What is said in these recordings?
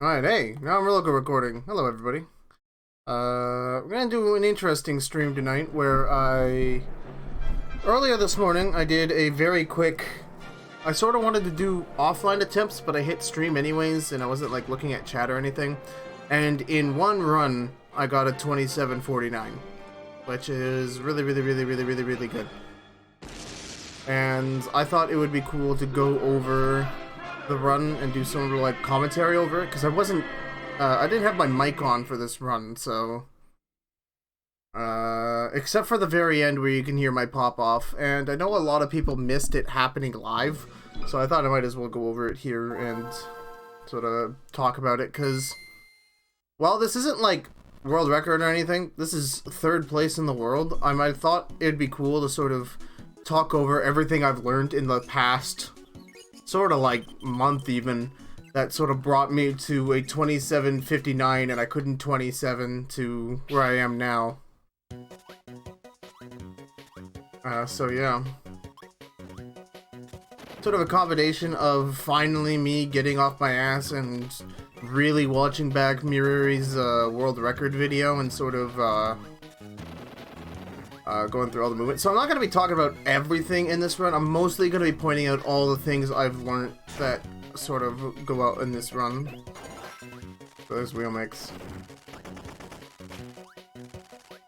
Alright, hey, now I'm real good recording. Hello, everybody. We're gonna do an interesting stream tonight where earlier this morning, I did a very quick... I sort of wanted to do offline attempts, but I hit stream anyways, and I wasn't, like, looking at chat or anything. And in one run, I got a 2749, which is really good. And I thought it would be cool to go over the run and do some like commentary over it, because I didn't have my mic on for this run, so except for the very end where you can hear my pop off, and I know a lot of people missed it happening live, so I thought I might as well go over it here and sort of talk about it, because while this isn't like world record or anything, this is third place in the world. I might have thought it'd be cool to sort of talk over everything I've learned in the past sort of like month even, that sort of brought me to a 2759, and I couldn't 27 to where I am now. So yeah. Sort of a combination of finally me getting off my ass and really watching back Miruri's world record video and sort of going through all the movements. So I'm not going to be talking about everything in this run. I'm mostly going to be pointing out all the things I've learned that sort of go out in this run. So there's wheel mix.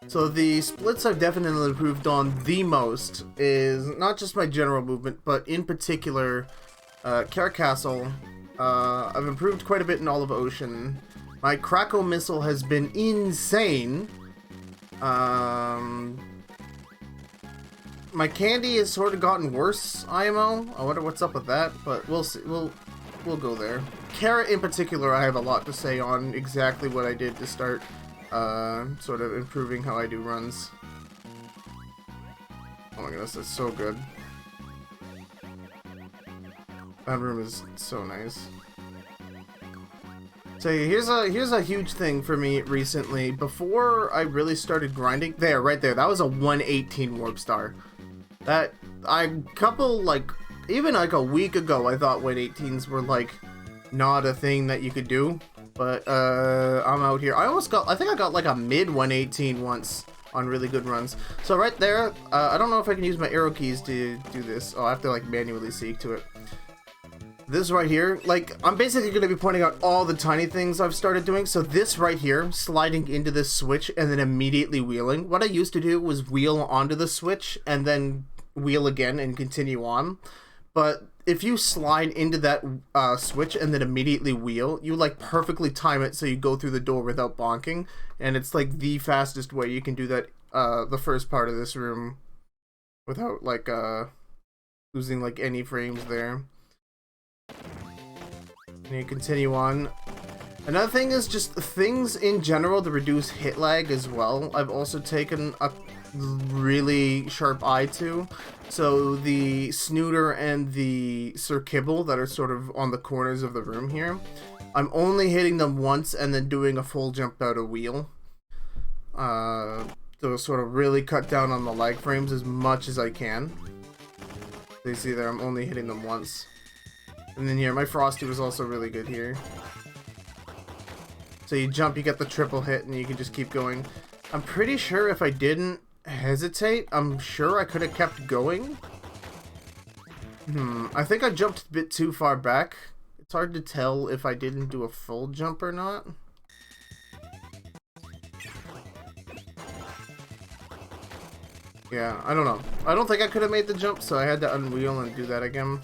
So the splits I've definitely improved on the most is not just my general movement, but in particular Castle. I've improved quite a bit in Olive Ocean. My Krakow missile has been insane. My candy has sort of gotten worse, IMO. I wonder what's up with that, but we'll see. We'll go there. Carrot in particular, I have a lot to say on exactly what I did to start sort of improving how I do runs. Oh my goodness, that's so good. That room is so nice. So here's a huge thing for me recently. Before I really started grinding, right there, that was a 118 warp star. That even like a week ago, I thought 118s were like not a thing that you could do. But I'm out here. I think I got like a mid 118 once on really good runs. So right there, I don't know if I can use my arrow keys to do this. Oh, I have to like manually seek to it. This right here, like, I'm basically going to be pointing out all the tiny things I've started doing. So this right here, sliding into this switch and then immediately wheeling. What I used to do was wheel onto the switch and then wheel again and continue on. But if you slide into that switch and then immediately wheel, you like perfectly time it so you go through the door without bonking. And it's like the fastest way you can do that, the first part of this room without like losing like any frames there. And you continue on. Another thing is just things in general to reduce hit lag as well. I've also taken a really sharp eye to. So the snooter and the Sir Kibble that are sort of on the corners of the room here, I'm only hitting them once and then doing a full jump out of wheel. To sort of really cut down on the lag frames as much as I can. So you see there, I'm only hitting them once. And then here, my Frosty was also really good here. So you jump, you get the triple hit, and you can just keep going. I'm pretty sure if I didn't hesitate, I'm sure I could have kept going. I think I jumped a bit too far back. It's hard to tell if I didn't do a full jump or not. Yeah, I don't know. I don't think I could have made the jump, so I had to unwheel and do that again.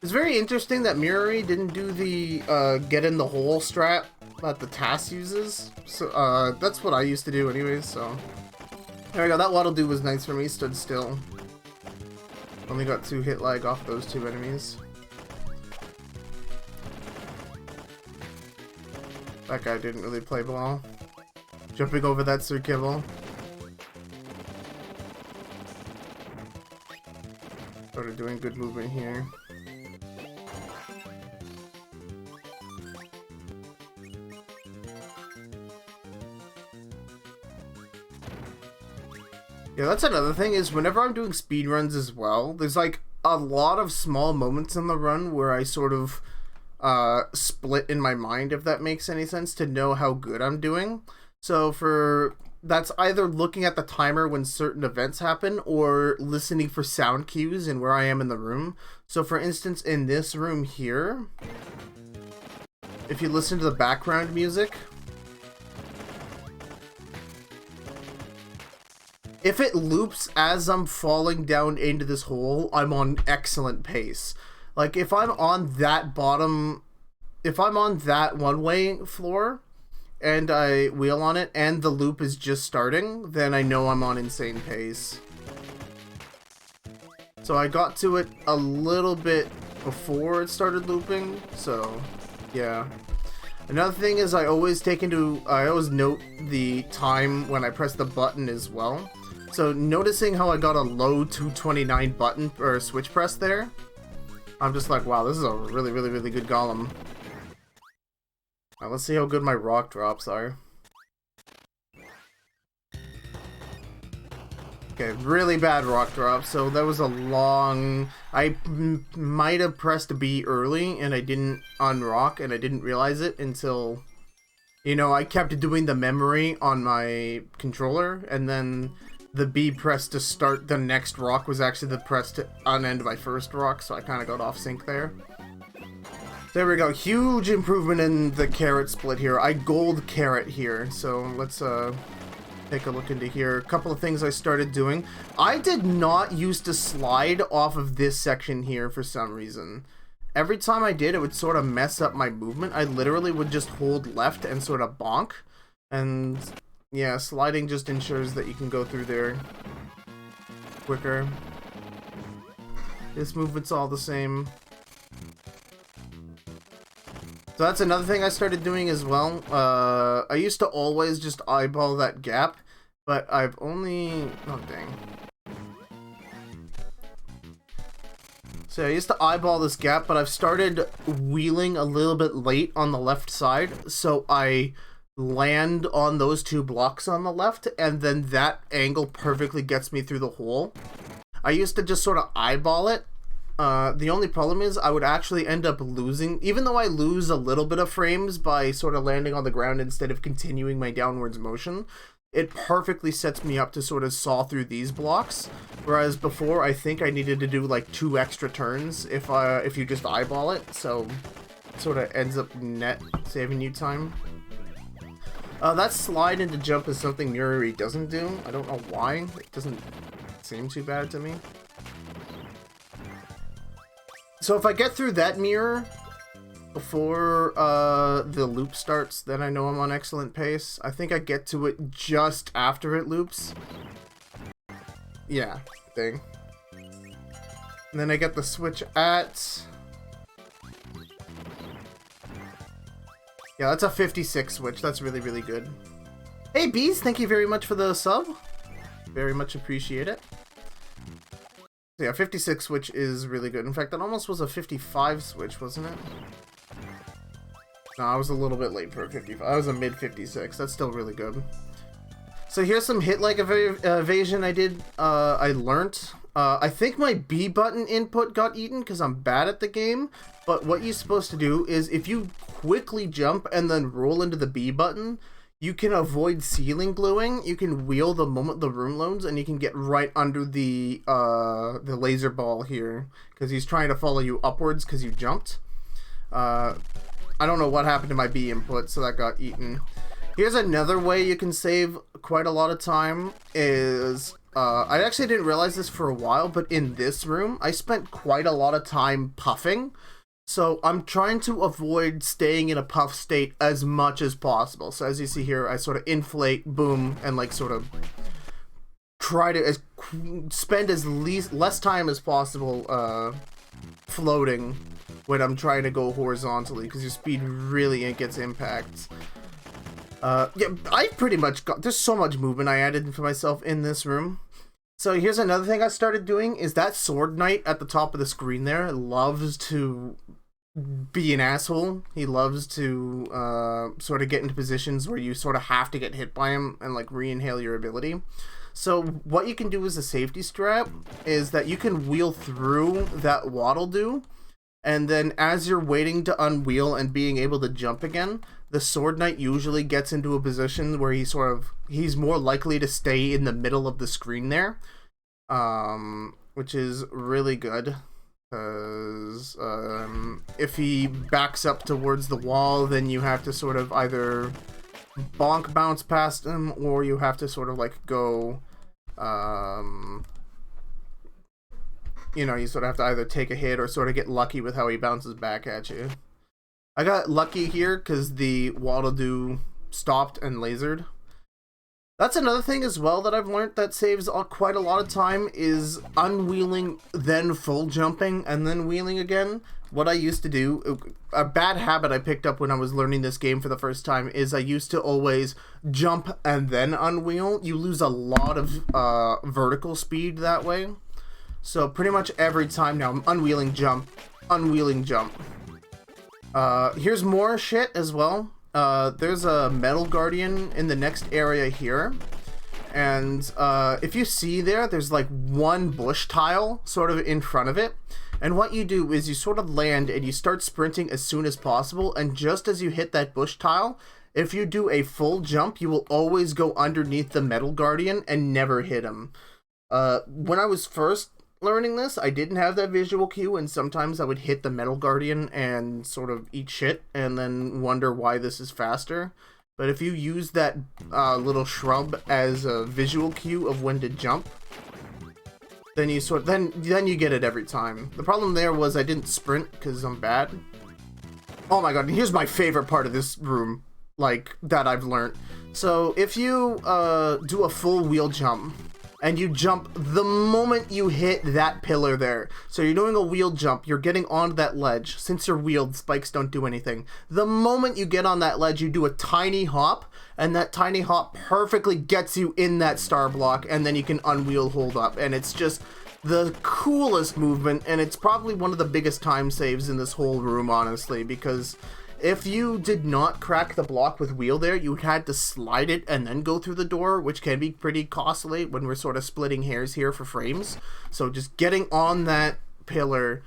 It's very interesting that Miruri didn't do the get in the hole strat that the TAS uses. So that's what I used to do anyways, so. There we go, that waddle dude was nice for me, stood still. Only got 2 hit lag off those 2 enemies. That guy didn't really play ball. Jumping over that Sir Kibble. Started doing good movement here. Yeah, that's another thing, is whenever I'm doing speedruns as well, there's like a lot of small moments in the run where I sort of split in my mind, if that makes any sense, to know how good I'm doing. So that's either looking at the timer when certain events happen or listening for sound cues and where I am in the room. So for instance, in this room here, if you listen to the background music, if it loops as I'm falling down into this hole, I'm on excellent pace. Like, if I'm on that one-way floor, and I wheel on it, and the loop is just starting, then I know I'm on insane pace. So I got to it a little bit before it started looping, so yeah. Another thing is I always note the time when I press the button as well. So noticing how I got a low 229 button or switch press there, I'm just like, wow, this is a really, really, really good golem. Now let's see how good my rock drops are. Okay, really bad rock drop. So that was a long... I might have pressed B early and I didn't unrock and I didn't realize it until... You know, I kept doing the memory on my controller and then the B press to start the next rock was actually the press to unend my first rock, so I kind of got off sync there. There we go. Huge improvement in the carrot split here. I gold carrot here, so let's take a look into here. A couple of things I started doing. I did not used to slide off of this section here for some reason. Every time I did, it would sort of mess up my movement. I literally would just hold left and sort of bonk. And yeah, sliding just ensures that you can go through there quicker. This movement's all the same. So that's another thing I started doing as well. I used to always just eyeball that gap, but I've only... oh, dang. So I used to eyeball this gap, but I've started wheeling a little bit late on the left side, so I land on those two blocks on the left, and then that angle perfectly gets me through the hole. I used to just sort of eyeball it. The only problem is I would actually end up losing, even though I lose a little bit of frames by sort of landing on the ground instead of continuing my downwards motion, it perfectly sets me up to sort of saw through these blocks, whereas before I think I needed to do like 2 extra turns if you just eyeball it, so it sort of ends up net saving you time. That slide into jump is something Mirror doesn't do. I don't know why. It doesn't seem too bad to me. So if I get through that mirror before the loop starts, then I know I'm on excellent pace. I think I get to it just after it loops. Yeah, thing. And then I get the switch at... yeah, that's a 56 switch. That's really, really good. Hey, Bees, thank you very much for the sub. Very much appreciate it. So yeah, 56 switch is really good. In fact, that almost was a 55 switch, wasn't it? No, I was a little bit late for a 55. I was a mid 56. That's still really good. So here's some hit-like evasion I did. I learnt. I think my B button input got eaten because I'm bad at the game. But what you're supposed to do is if you quickly jump and then roll into the B button, you can avoid ceiling gluing. You can wheel the moment the room loads, and you can get right under the laser ball here because he's trying to follow you upwards because you jumped. I don't know what happened to my B input, so that got eaten. Here's another way you can save quite a lot of time is... I actually didn't realize this for a while, but in this room, I spent quite a lot of time puffing. So I'm trying to avoid staying in a puff state as much as possible. So as you see here, I sort of inflate, boom, and like sort of try to spend as less time as possible floating when I'm trying to go horizontally, because your speed really gets impacts. Yeah, I pretty much got... there's so much movement I added for myself in this room. So here's another thing I started doing, is that Sword Knight at the top of the screen there loves to be an asshole. He loves to sort of get into positions where you sort of have to get hit by him and like re-inhale your ability. So what you can do as a safety strap is that you can wheel through that waddle do, and then as you're waiting to unwheel and being able to jump again, the Sword Knight usually gets into a position where he's more likely to stay in the middle of the screen there, which is really good. Because if he backs up towards the wall, then you have to sort of either bonk bounce past him, or you have to sort of like go, you know, you sort of have to either take a hit or sort of get lucky with how he bounces back at you. I got lucky here because the waddle-doo stopped and lasered. That's another thing as well that I've learned that saves quite a lot of time is unwheeling, then full jumping, and then wheeling again. What I used to do, a bad habit I picked up when I was learning this game for the first time, is I used to always jump and then unwheel. You lose a lot of vertical speed that way. So pretty much every time now I'm unwheeling jump, unwheeling jump. Here's more shit as well. There's a metal guardian in the next area here, and if you see there's like one bush tile sort of in front of it, and what you do is you sort of land and you start sprinting as soon as possible, and just as you hit that bush tile, if you do a full jump, you will always go underneath the metal guardian and never hit him. When I was first learning this, I didn't have that visual cue, and sometimes I would hit the metal guardian and sort of eat shit and then wonder why this is faster. But if you use that little shrub as a visual cue of when to jump, then you then you get it every time. The problem there was I didn't sprint because I'm bad. Oh my god, here's my favorite part of this room, like, that I've learned. So if you do a full wheel jump, and you jump the moment you hit that pillar there. So you're doing a wheel jump, you're getting onto that ledge. Since you're wheeled, spikes don't do anything. The moment you get on that ledge, you do a tiny hop, and that tiny hop perfectly gets you in that star block, and then you can unwheel hold up. And it's just the coolest movement, and it's probably one of the biggest time saves in this whole room, honestly, because if you did not crack the block with wheel there, you had to slide it and then go through the door, which can be pretty costly when we're sort of splitting hairs here for frames. So just getting on that pillar,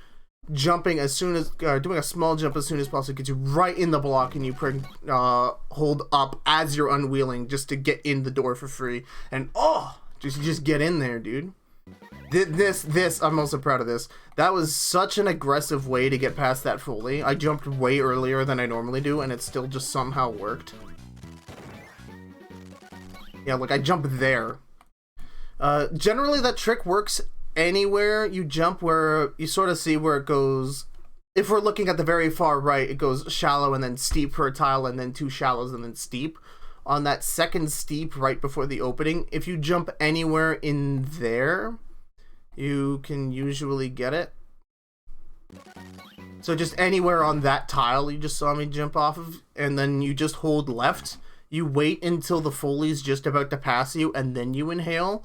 jumping as soon as, doing a small jump as soon as possible gets you right in the block, and you hold up as you're unwheeling just to get in the door for free. And just get in there, dude. This, I'm also proud of this. That was such an aggressive way to get past that fully. I jumped way earlier than I normally do, and it still just somehow worked. Yeah, like, I jumped there. Generally, that trick works anywhere you jump, where you sort of see where it goes. If we're looking at the very far right, it goes shallow and then steep for a tile, and then two shallows and then steep. On that second steep right before the opening, if you jump anywhere in there, you can usually get it. So just anywhere on that tile you just saw me jump off of, and then you just hold left. You wait until the Foley's just about to pass you, and then you inhale.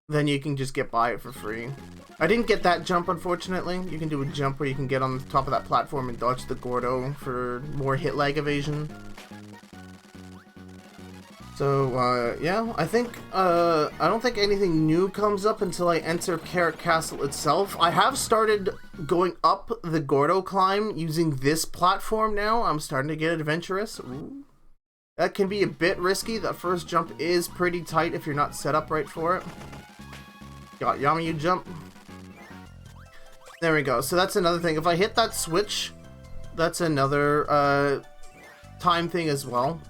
Then you can just get by it for free. I didn't get that jump, unfortunately. You can do a jump where you can get on the top of that platform and dodge the Gordo for more hit lag evasion. So, yeah, I think, I don't think anything new comes up until I enter Carrot Castle itself. I have started going up the Gordo climb using this platform now. I'm starting to get adventurous. Ooh. That can be a bit risky. That first jump is pretty tight if you're not set up right for it. Got Yami, you jump. There we go. So that's another thing. If I hit that switch, that's another, time thing as well.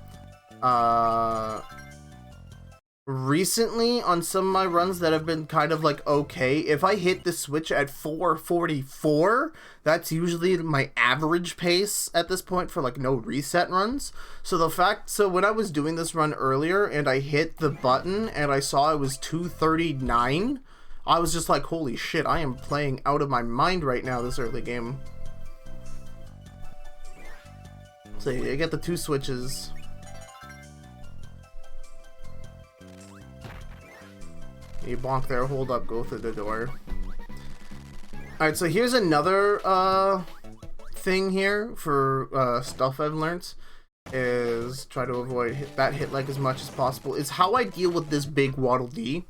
Recently on some of my runs that have been kind of like okay, if I hit the switch at 4:44, that's usually my average pace at this point for like no reset runs. So when I was doing this run earlier and I hit the button and I saw it was 2:39, I was just like, holy shit, I am playing out of my mind right now this early game. So you get the two switches. You bonk there, hold up, go through the door. Alright, so here's another thing here for stuff I've learned. is try to avoid that hit lag as much as possible, is how I deal with this big Waddle Dee.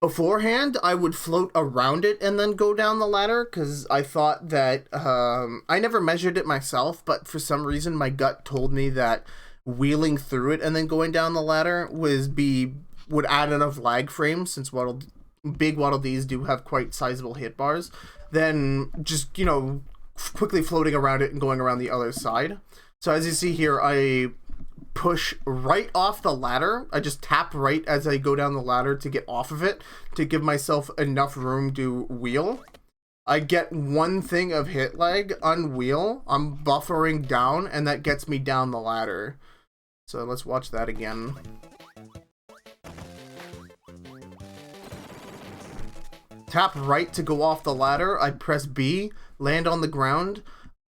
Beforehand, I would float around it and then go down the ladder, because I thought that, I never measured it myself, but for some reason my gut told me that wheeling through it and then going down the ladder would add enough lag frames, since big Waddle Dees do have quite sizable hit bars, then just, you know, quickly floating around it and going around the other side. So as you see here, I push right off the ladder. I just tap right as I go down the ladder to get off of it, to give myself enough room to wheel. I get one thing of hit lag, unwheel, I'm buffering down, and that gets me down the ladder. So let's watch that again. Tap right to go off the ladder, I press B, land on the ground.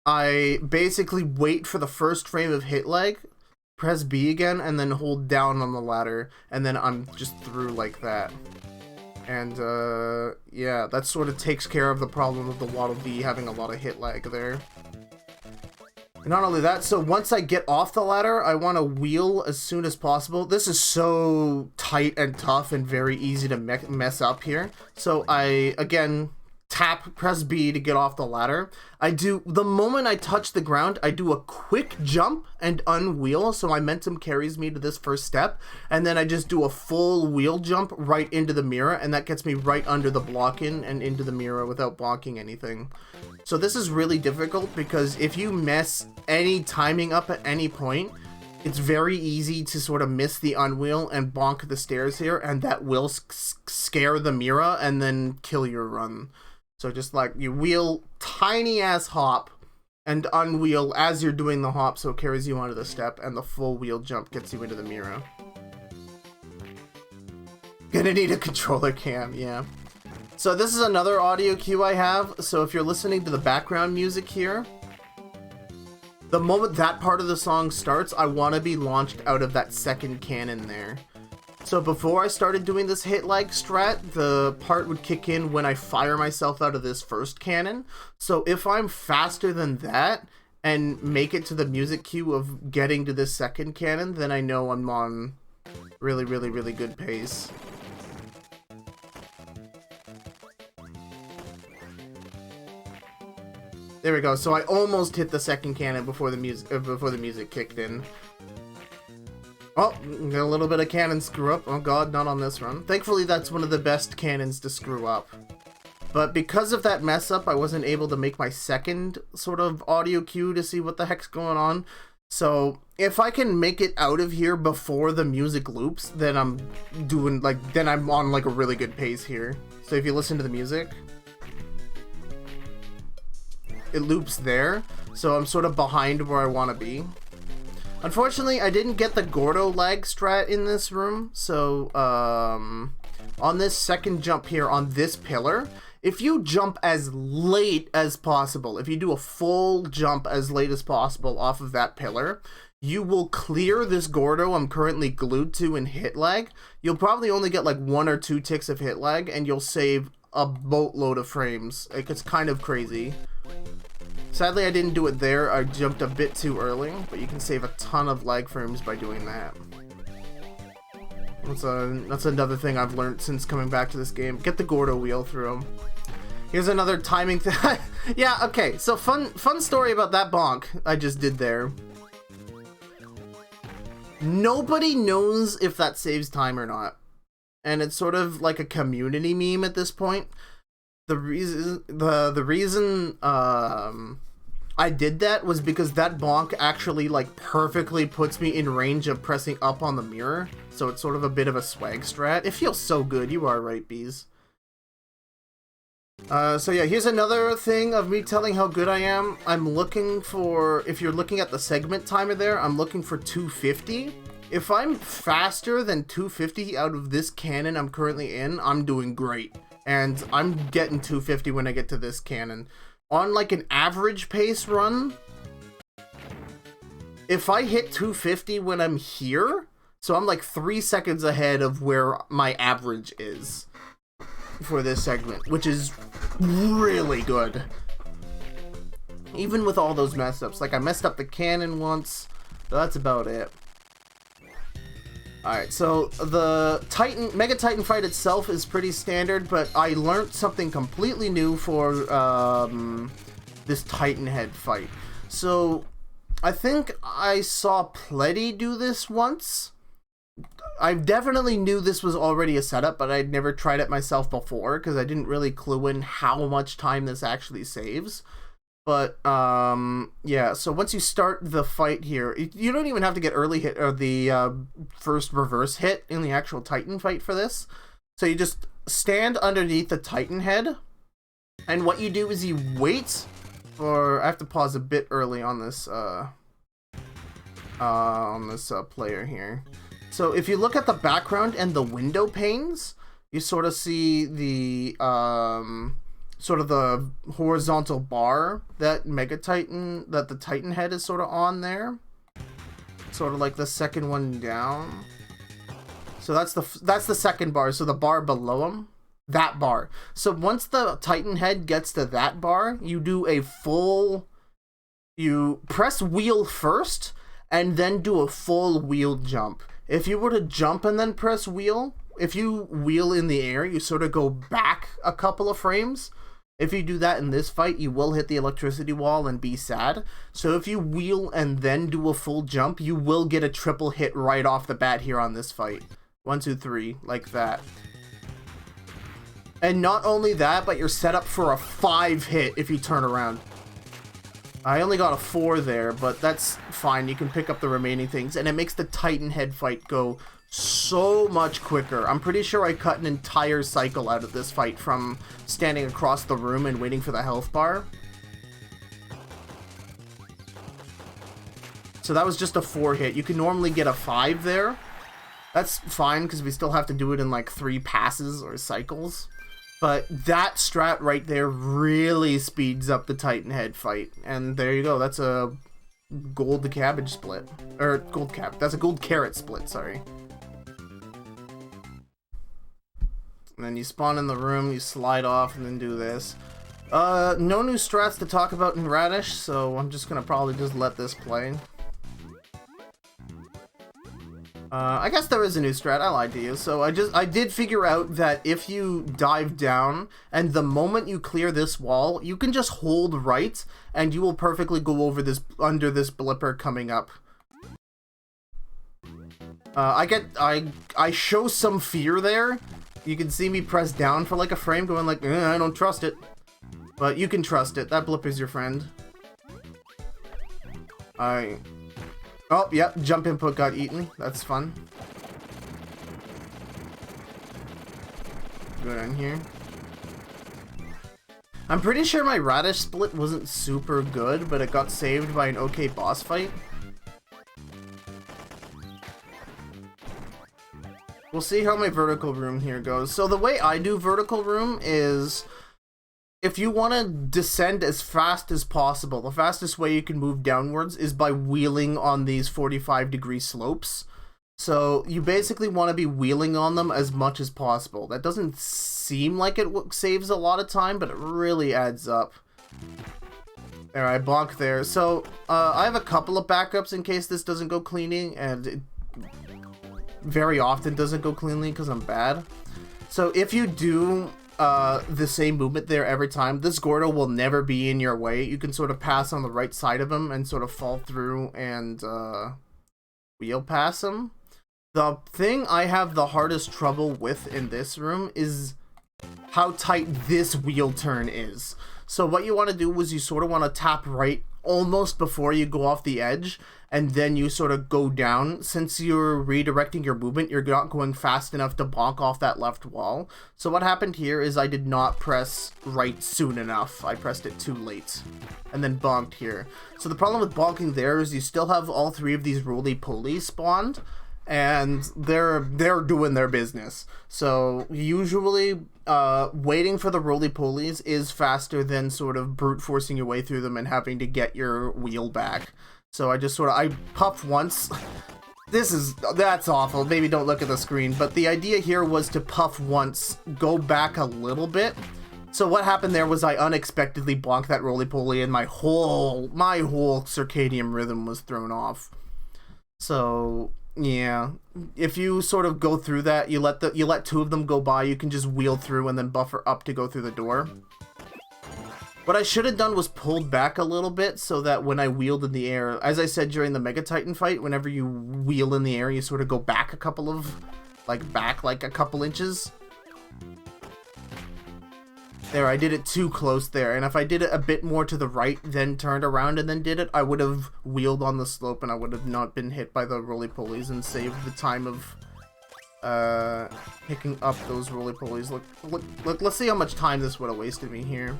I basically wait for the first frame of hit lag, press B again, and then hold down on the ladder, and then I'm just through like that. And, yeah, that sort of takes care of the problem of the Waddle Dee having a lot of hit lag there. And not only that, so once I get off the ladder, I want to wheel as soon as possible. This is so tight and tough and very easy to mess up here. So I, again, press B to get off the ladder. The moment I touch the ground, I do a quick jump and unwheel, so my momentum carries me to this first step, and then I just do a full wheel jump right into the mirror, and that gets me right under the block-in and into the mirror without blocking anything. So this is really difficult, because if you mess any timing up at any point, it's very easy to sort of miss the unwheel and bonk the stairs here, and that will scare the mirror and then kill your run. So just like you wheel tiny ass hop and unwheel as you're doing the hop, so it carries you onto the step, and the full wheel jump gets you into the mirror. Gonna need a controller cam, yeah. So this is another audio cue I have. So if you're listening to the background music here, the moment that part of the song starts, I want to be launched out of that second cannon there. So before I started doing this hit lag strat, the part would kick in when I fire myself out of this first cannon. So if I'm faster than that and make it to the music cue of getting to this second cannon, then I know I'm on really, really, really good pace. There we go. So I almost hit the second cannon before the music kicked in. Oh, got a little bit of cannon screw up. Oh god, not on this run. Thankfully, that's one of the best cannons to screw up. But because of that mess up, I wasn't able to make my second sort of audio cue to see what the heck's going on. So if I can make it out of here before the music loops, then I'm on like a really good pace here. So if you listen to the music, it loops there. So I'm sort of behind where I want to be. Unfortunately, I didn't get the Gordo lag strat in this room, so on this second jump here on this pillar, if you jump as late as possible, if you do a full jump as late as possible off of that pillar, you will clear this Gordo I'm currently glued to in hit lag. You'll probably only get like 1 or 2 ticks of hit lag, and you'll save a boatload of frames. Like, it's kind of crazy. Sadly, I didn't do it there. I jumped a bit too early, but you can save a ton of lag frames by doing that. That's another thing I've learned since coming back to this game. Get the Gordo wheel through them. Here's another timing thing. Yeah, okay, so fun story about that bonk I just did there. Nobody knows if that saves time or not. And it's sort of like a community meme at this point. The reason I did that was because that bonk actually like perfectly puts me in range of pressing up on the mirror, so it's sort of a bit of a swag strat. It feels so good. You are right, bees. So yeah, here's another thing of me telling how good I am. I'm looking for, if you're looking at the segment timer there, I'm looking for 250. If I'm faster than 250 out of this cannon I'm currently in, I'm doing great. And I'm getting 250 when I get to this cannon. On like an average pace run, if I hit 250 when I'm here, so I'm like 3 seconds ahead of where my average is for this segment, which is really good. Even with all those mess ups. Like, I messed up the cannon once, that's about it. Alright, so the Mega Titan fight itself is pretty standard, but I learned something completely new for this Titan head fight. So, I think I saw Pleddy do this once. I definitely knew this was already a setup, but I'd never tried it myself before, because I didn't really clue in how much time this actually saves. But, yeah, so once you start the fight here, you don't even have to get early hit, or the first reverse hit in the actual Titan fight for this. So you just stand underneath the Titan head, and what you do is you wait for, I have to pause a bit early on this, player here. So if you look at the background and the window panes, you sort of see the, sort of the horizontal bar that the Titan head is sort of on there, sort of like the second one down. So that's the second bar. So the bar below him, that bar. So once the Titan head gets to that bar, you do you press wheel first and then do a full wheel jump. If you were to jump and then press wheel, if you wheel in the air, you sort of go back a couple of frames. If you do that in this fight, you will hit the electricity wall and be sad. So if you wheel and then do a full jump, you will get a triple hit right off the bat here on this fight. 1, 2, 3, like that. And not only that, but you're set up for a 5 hit if you turn around. I only got a 4 there, but that's fine. You can pick up the remaining things, and it makes the Titan head fight go so much quicker. I'm pretty sure I cut an entire cycle out of this fight from standing across the room and waiting for the health bar. So that was just a 4 hit. You can normally get a 5 there. That's fine because we still have to do it in like 3 passes or cycles. But that strat right there really speeds up the Titan head fight. And there you go. That's a gold cabbage split. Or that's a gold carrot split, sorry. And then you spawn in the room, you slide off, and then do this. No new strats to talk about in Radish, so I'm just gonna probably just let this play. I guess there is a new strat, I lied to you. So I did figure out that if you dive down, and the moment you clear this wall, you can just hold right, and you will perfectly go over this, under this blipper coming up. I show some fear there. You can see me press down for like a frame going like, I don't trust it. But you can trust it. That blipper's your friend. Oh, yep, jump input got eaten. That's fun. Go down here. I'm pretty sure my Radish split wasn't super good, but it got saved by an okay boss fight. We'll see how my vertical room here goes. So the way I do vertical room is, if you want to descend as fast as possible, the fastest way you can move downwards is by wheeling on these 45-degree slopes. So you basically want to be wheeling on them as much as possible. That doesn't seem like it saves a lot of time, but it really adds up. There, I blocked there. So I have a couple of backups in case this doesn't go cleaning, and it very often doesn't go cleanly because I'm bad. So if you do the same movement there every time, this Gordo will never be in your way. You can sort of pass on the right side of him and sort of fall through and wheel pass him. The thing I have the hardest trouble with in this room is how tight this wheel turn is. So what you want to do is you sort of want to tap right almost before you go off the edge, and then you sort of go down. Since you're redirecting your movement, you're not going fast enough to bonk off that left wall. So what happened here is I did not press right soon enough. I pressed it too late and then bonked here. So the problem with bonking there is you still have all 3 of these roly-polies spawned, and they're doing their business. So usually waiting for the roly-polies is faster than sort of brute forcing your way through them and having to get your wheel back. So I just I puffed once. That's awful. Maybe don't look at the screen. But the idea here was to puff once, go back a little bit. So what happened there was I unexpectedly bonked that roly-poly, and my whole circadian rhythm was thrown off. So yeah, if you sort of go through that, you let two of them go by, you can just wheel through and then buffer up to go through the door. What I should have done was pulled back a little bit so that when I wheeled in the air, as I said during the Mega Titan fight, whenever you wheel in the air, you sort of go back a couple of, back like a couple inches. There, I did it too close there, and if I did it a bit more to the right, then turned around and then did it, I would have wheeled on the slope and I would have not been hit by the roly-polies and saved the time of picking up those roly-polies. Look, let's see how much time this would have wasted me here.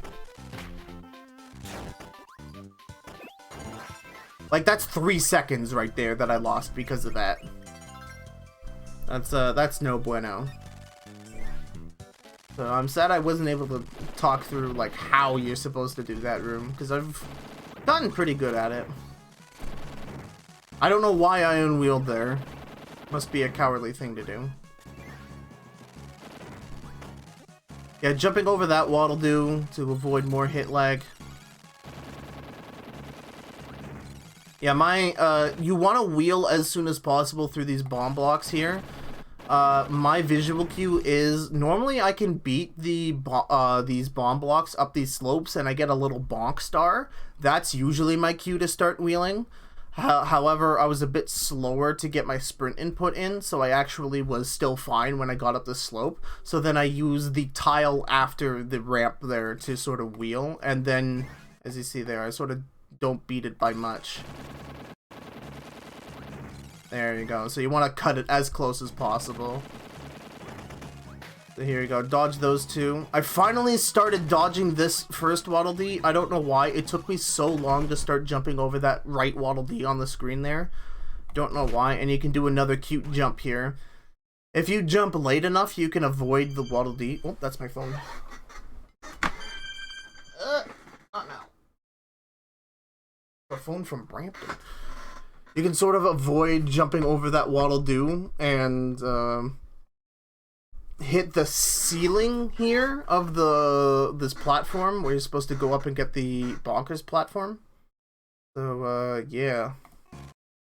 Like, that's 3 seconds right there that I lost because of that. That's no bueno. So I'm sad I wasn't able to talk through, like, how you're supposed to do that room, because I've gotten pretty good at it. I don't know why I unwheeled there. Must be a cowardly thing to do. Yeah, jumping over that wall will do to avoid more hit lag. Yeah, you want to wheel as soon as possible through these bomb blocks here. My visual cue is normally I can beat these bomb blocks up these slopes and I get a little bonk star. That's usually my cue to start wheeling. However, I was a bit slower to get my sprint input in, so I actually was still fine when I got up the slope. So then I used the tile after the ramp there to sort of wheel, and then, as you see there, I sort of don't beat it by much. There you go. So you want to cut it as close as possible. So here you go. Dodge those two. I finally started dodging this first Waddle Dee. I don't know why. It took me so long to start jumping over that right Waddle Dee on the screen there. Don't know why. And you can do another cute jump here. If you jump late enough, you can avoid the Waddle Dee. Oh, that's my phone. Not now. A phone from Brampton. You can sort of avoid jumping over that Waddle Doo and hit the ceiling here of this platform where you're supposed to go up and get the Bonkers platform. So yeah,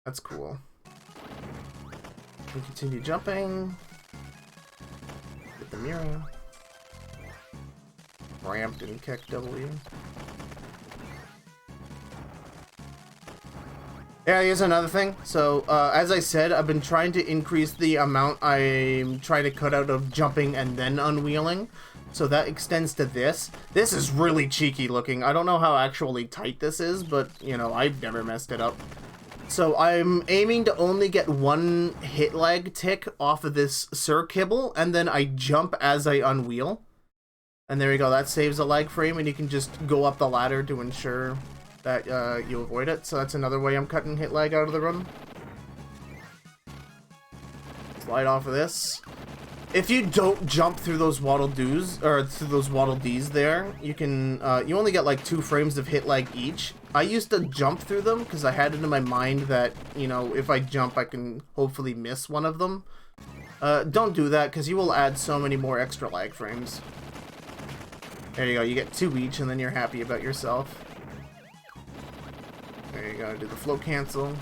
that's cool. We continue jumping. Get the mirror. Brampton kick W. Yeah, here's another thing. So, as I said, I've been trying to increase the amount I'm trying to cut out of jumping and then unwheeling. So that extends to this. This is really cheeky looking. I don't know how actually tight this is, but, you know, I've never messed it up. So I'm aiming to only get one hit lag tick off of this Sir Kibble, and then I jump as I unwheel. And there we go, that saves a lag frame, and you can just go up the ladder to ensure that you avoid it. So that's another way I'm cutting hit lag out of the run. Slide off of this. If you don't jump through those Waddle Doos, or through those Waddle Dees there, you can, you only get like 2 frames of hit lag each. I used to jump through them because I had it in my mind that, you know, if I jump I can hopefully miss one of them. Don't do that because you will add so many more extra lag frames. There you go, you get 2 each and then you're happy about yourself. There you go, do the float cancel.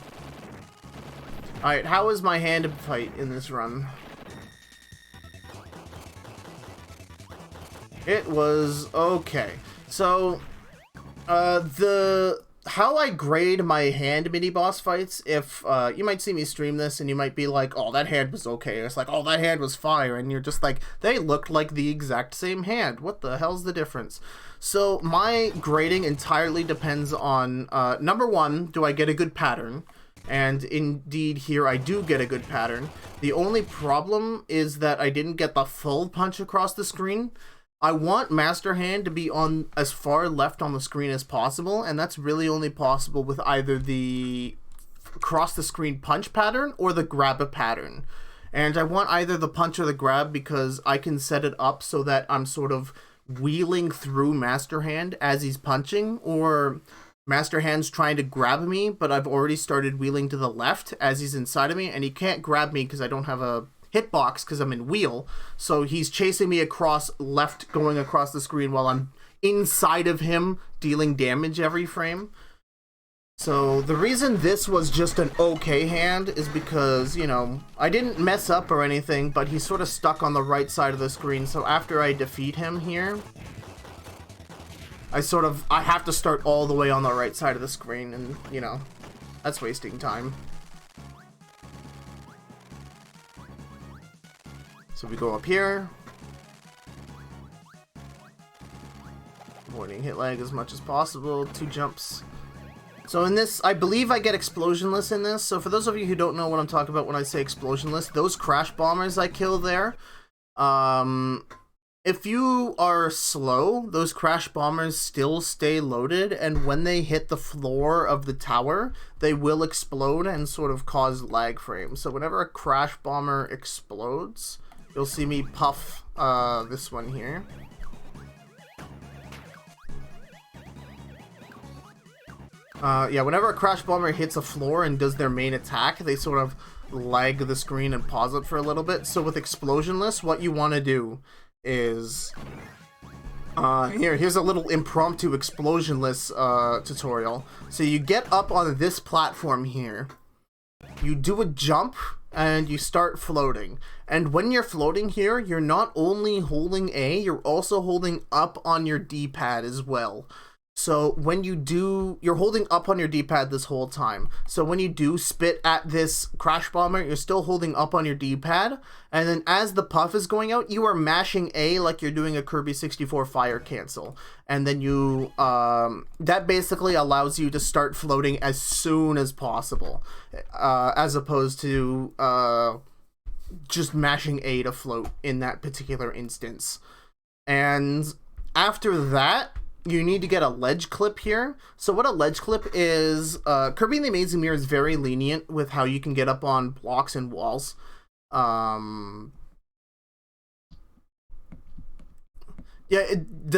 Alright, how is my hand fight in this run? It was okay. So, how I grade my hand mini-boss fights, if, you might see me stream this and you might be like, oh, that hand was okay. It's like, oh, that hand was fire. And you're just like, they looked like the exact same hand. What the hell's the difference? So, my grading entirely depends on, number one, do I get a good pattern? And indeed, here I do get a good pattern. The only problem is that I didn't get the full punch across the screen. I want Master Hand to be on as far left on the screen as possible, and that's really only possible with either the cross the screen punch pattern or the grab a pattern. And I want either the punch or the grab because I can set it up so that I'm sort of wheeling through Master Hand as he's punching, or Master Hand's trying to grab me, but I've already started wheeling to the left as he's inside of me, and he can't grab me because I don't have a hitbox because I'm in wheel, so he's chasing me across left, going across the screen while I'm inside of him dealing damage every frame. So the reason this was just an okay hand is because, you know, I didn't mess up or anything, but he's sort of stuck on the right side of the screen. So after I defeat him here, I have to start all the way on the right side of the screen, and, you know, that's wasting time. So we go up here. Avoiding hit lag as much as possible. 2 jumps. So in this, I believe I get explosionless in this. So for those of you who don't know what I'm talking about when I say explosionless, those crash bombers I kill there, if you are slow, those crash bombers still stay loaded, and when they hit the floor of the tower, they will explode and sort of cause lag frames. So whenever a crash bomber explodes, you'll see me puff this one here. Yeah, whenever a crash bomber hits a floor and does their main attack, they sort of lag the screen and pause it for a little bit. So with explosionless, what you want to do is here's a little impromptu explosionless tutorial. So you get up on this platform here, you do a jump, and you start floating. And when you're floating here, you're not only holding A, you're also holding up on your D-pad as well. So when you do, you're holding up on your D-pad this whole time. So when you do spit at this crash bomber, you're still holding up on your D-pad. And then as the puff is going out, you are mashing A like you're doing a Kirby 64 fire cancel. And then you, that basically allows you to start floating as soon as possible. As opposed to just mashing A to float in that particular instance. And after that, you need to get a ledge clip here. So what a ledge clip is, Kirby and the Amazing Mirror is very lenient with how you can get up on blocks and walls. The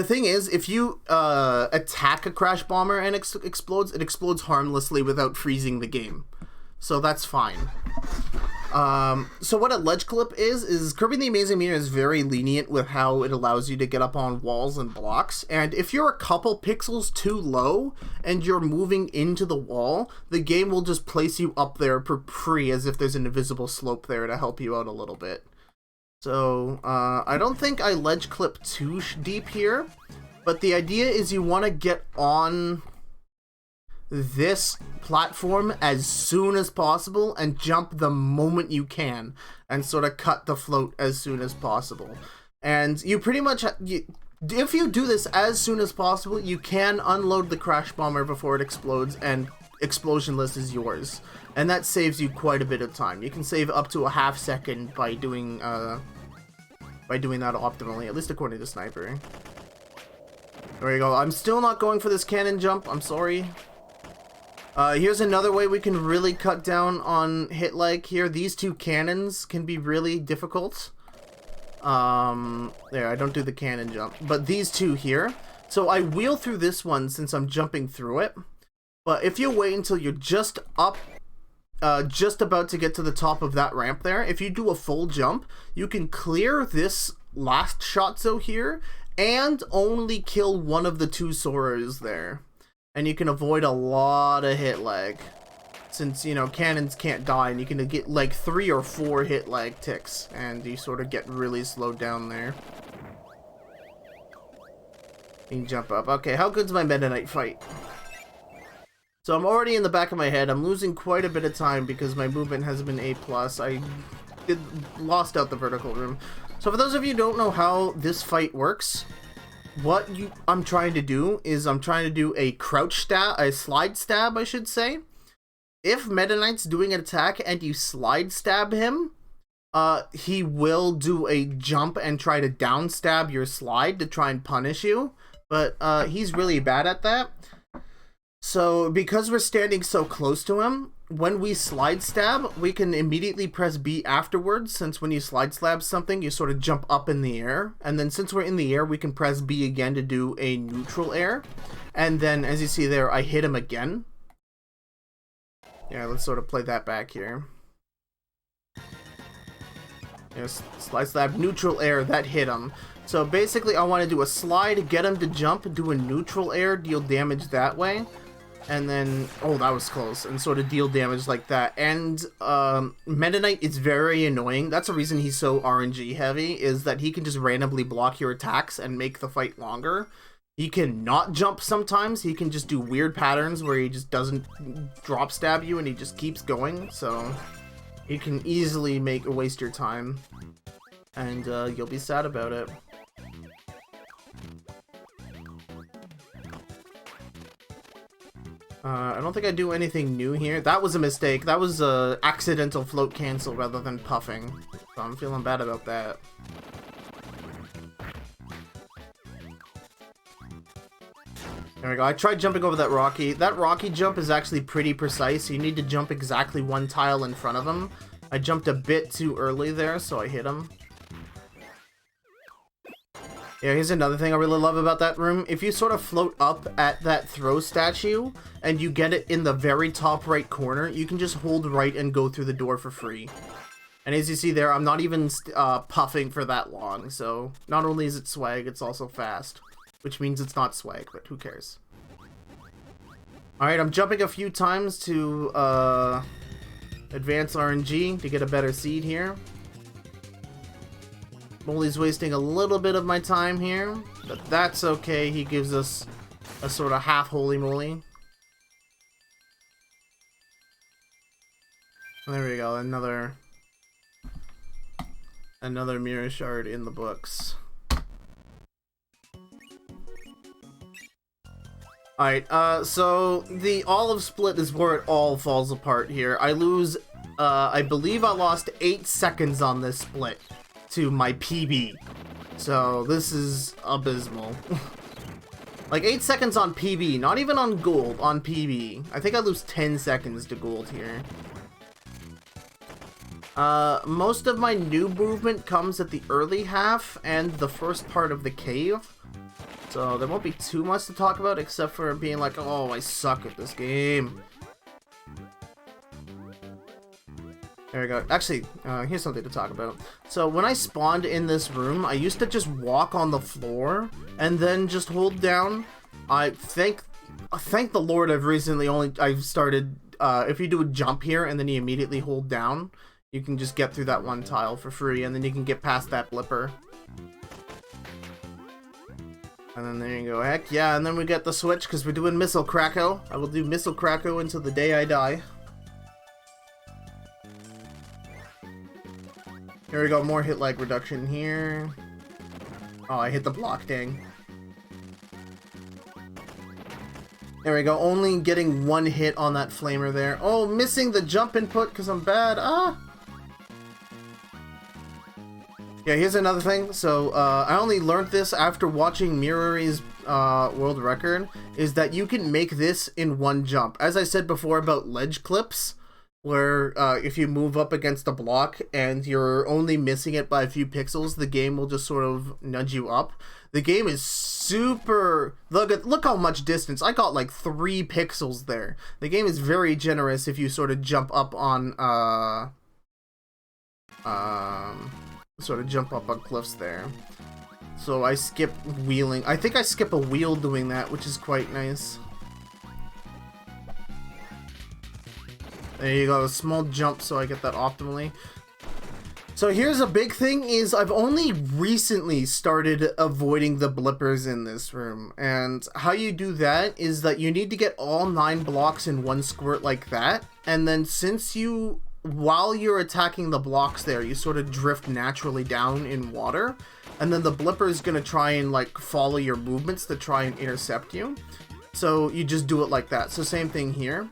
thing is, if you attack a crash bomber and explodes, it explodes harmlessly without freezing the game. So that's fine. So what a ledge clip is Kirby and the Amazing Mirror is very lenient with how it allows you to get up on walls and blocks, and if you're a couple pixels too low and you're moving into the wall, the game will just place you up there for free as if there's an invisible slope there to help you out a little bit. So, I don't think I ledge clip too deep here, but the idea is you want to get on this platform as soon as possible and jump the moment you can and sort of cut the float as soon as possible. And you pretty much, if you do this as soon as possible, you can unload the crash bomber before it explodes and explosionless is yours. And that saves you quite a bit of time. You can save up to a half second by doing that optimally, at least according to Sniper. There you go. I'm still not going for this cannon jump, I'm sorry. Here's another way we can really cut down on hit lag here. These two cannons can be really difficult. There, I don't do the cannon jump. But these two here. So I wheel through this one since I'm jumping through it. But if you wait until you're just up, just about to get to the top of that ramp there, if you do a full jump, you can clear this last shotzo here and only kill one of the two Soras there. And you can avoid a lot of hit lag, since, you know, cannons can't die, and you can get like 3 or 4 hit lag ticks, and you sort of get really slowed down there. You can jump up. Okay, how good's my Meta Knight fight? So I'm already in the back of my head. I'm losing quite a bit of time because my movement has been A+. I lost out the vertical room. So for those of you who don't know how this fight works, what I'm trying to do is I'm trying to do a crouch stab, a slide stab, I should say. If Meta Knight's doing an attack and you slide stab him, he will do a jump and try to down stab your slide to try and punish you. But he's really bad at that. So because we're standing so close to him, when we slide stab, we can immediately press B afterwards, since when you slide stab something, you sort of jump up in the air. And then since we're in the air, we can press B again to do a neutral air. And then, as you see there, I hit him again. Yeah, let's sort of play that back here. Yes, slide stab, neutral air, that hit him. So basically, I want to do a slide, get him to jump, do a neutral air, deal damage that way. and then, oh, that was close, and sort of deal damage like that. And Meta Knight is very annoying. That's the reason he's so RNG heavy, is that he can just randomly block your attacks and make the fight longer. He can not jump sometimes. He can just do weird patterns where he just doesn't drop stab you and he just keeps going. So he can easily waste your time, and you'll be sad about it. I don't think I do anything new here. That was a mistake. That was a accidental float cancel rather than puffing. So I'm feeling bad about that. There we go. I tried jumping over that Rocky. That Rocky jump is actually pretty precise. You need to jump exactly one tile in front of him. I jumped a bit too early there, so I hit him. Yeah, here's another thing I really love about that room. If you sort of float up at that throw statue, and you get it in the very top right corner, you can just hold right and go through the door for free. And as you see there, I'm not even puffing for that long, so not only is it swag, it's also fast. Which means it's not swag, but who cares. Alright, I'm jumping a few times to advance RNG to get a better seed here. Molly's wasting a little bit of my time here, but that's okay. He gives us a sort of half holy moly. There we go, another mirror shard in the books. Alright, so the olive split is where it all falls apart here. I lose, I believe I lost 8 seconds on this split to my PB. So this is abysmal. Like 8 seconds on PB, not even on gold, on PB. I think I lose 10 seconds to gold here. Most of my new movement comes at the early half and the first part of the cave. So there won't be too much to talk about except for being like, oh, I suck at this game. There we go. Actually, here's something to talk about. So when I spawned in this room, I used to just walk on the floor and then just hold down. I thank the Lord I've started, if you do a jump here and then you immediately hold down, you can just get through that one tile for free and then you can get past that blipper. And then there you go. Heck yeah, and then we get the switch because we're doing Missile Krakow. I will do Missile Krakow until the day I die. Here we go, more hit lag reduction here. Oh, I hit the block, dang. There we go, only getting one hit on that flamer there. Oh, missing the jump input because I'm bad. Ah! Yeah, here's another thing. So, I only learned this after watching Mirrori's world record, is that you can make this in one jump. As I said before about ledge clips, where if you move up against a block and you're only missing it by a few pixels, the game will just sort of nudge you up. The game is super... Look how much distance. I got like 3 pixels there. The game is very generous if you sort of jump up on... sort of jump up on cliffs there. So I skip wheeling. I think I skip a wheel doing that, which is quite nice. There you go, a small jump so I get that optimally. So here's a big thing, is I've only recently started avoiding the blippers in this room. And how you do that is that you need to get all 9 blocks in one squirt like that. And then while you're attacking the blocks there, you sort of drift naturally down in water. And then the blipper is going to try and like follow your movements to try and intercept you. So you just do it like that. So same thing here.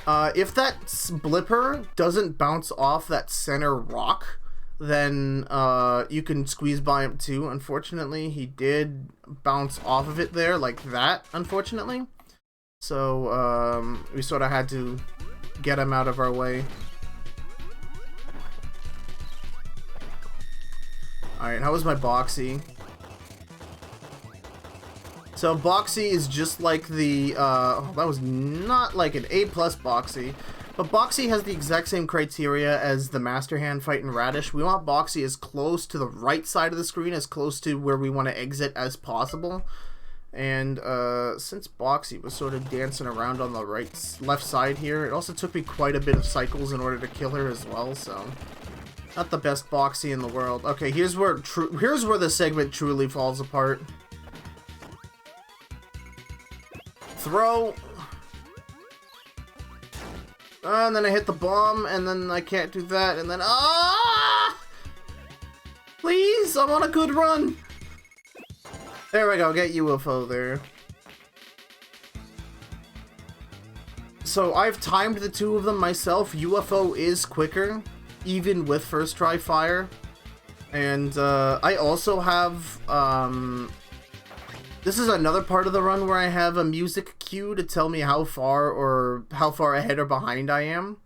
If that blipper doesn't bounce off that center rock, then you can squeeze by him too. Unfortunately, he did bounce off of it there like that, unfortunately. So we sort of had to get him out of our way. Alright, how was my Boxy? So Boxy is just like the, that was not like an A+ Boxy, but Boxy has the exact same criteria as the Master Hand fight in Radish. We want Boxy as close to the right side of the screen, as close to where we want to exit as possible. And since Boxy was sort of dancing around on the left side here, it also took me quite a bit of cycles in order to kill her as well, so not the best Boxy in the world. Okay, here's where the segment truly falls apart. Throw. And then I hit the bomb, and then I can't do that, and then please, I'm on a good run. There we go, get UFO there. So I've timed the two of them myself. UFO is quicker, even with first try fire. And I also have, this is another part of the run where I have a music cue to tell me how far ahead or behind I am.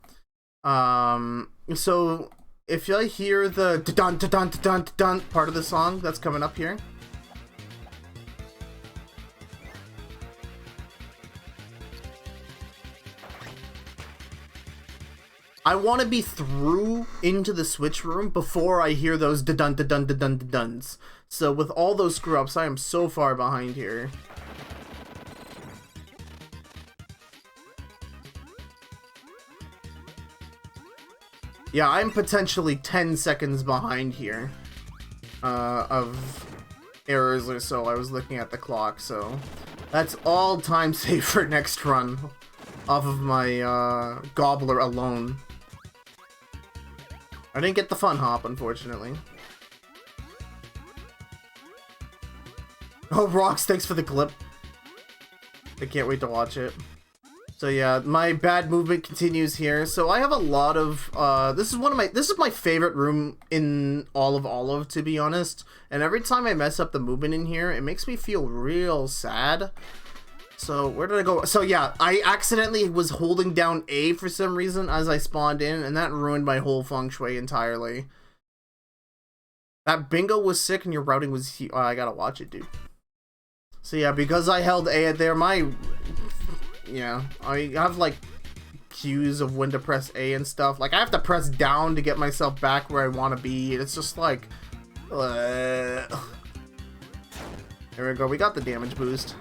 So if I hear the dun dun dun dun dun part of the song that's coming up here, I want to be through into the switch room before I hear those da-dun da-dun da-dun da-duns. So with all those screw-ups, I am so far behind here. Yeah, I'm potentially 10 seconds behind here of errors or so. I was looking at the clock, so that's all time save for next run off of my Gobbler alone. I didn't get the fun hop, unfortunately. Oh, Rocks, thanks for the clip. I can't wait to watch it. So yeah, my bad movement continues here. So I have a lot of, this is my favorite room in all of Olive, to be honest. And every time I mess up the movement in here, it makes me feel real sad. So where did I go? So yeah, I accidentally was holding down A for some reason as I spawned in, and that ruined my whole feng shui entirely. That bingo was sick and your routing was I gotta watch it, dude. So yeah, because I held A at there, I have like cues of when to press A and stuff. Like I have to press down to get myself back where I want to be. It's just like, there we go. We got the damage boost.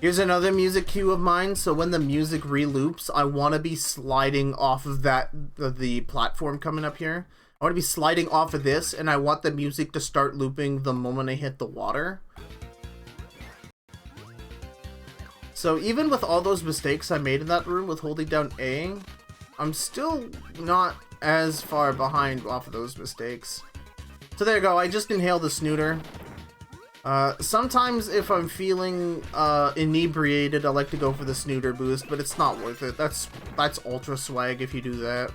Here's another music cue of mine, so when the music re-loops, I want to be sliding off of the platform coming up here. I want to be sliding off of this, and I want the music to start looping the moment I hit the water. So even with all those mistakes I made in that room with holding down A, I'm still not as far behind off of those mistakes. So there you go, I just inhaled the snooter. Sometimes if I'm feeling inebriated, I like to go for the snooter boost, but it's not worth it. That's ultra swag if you do that.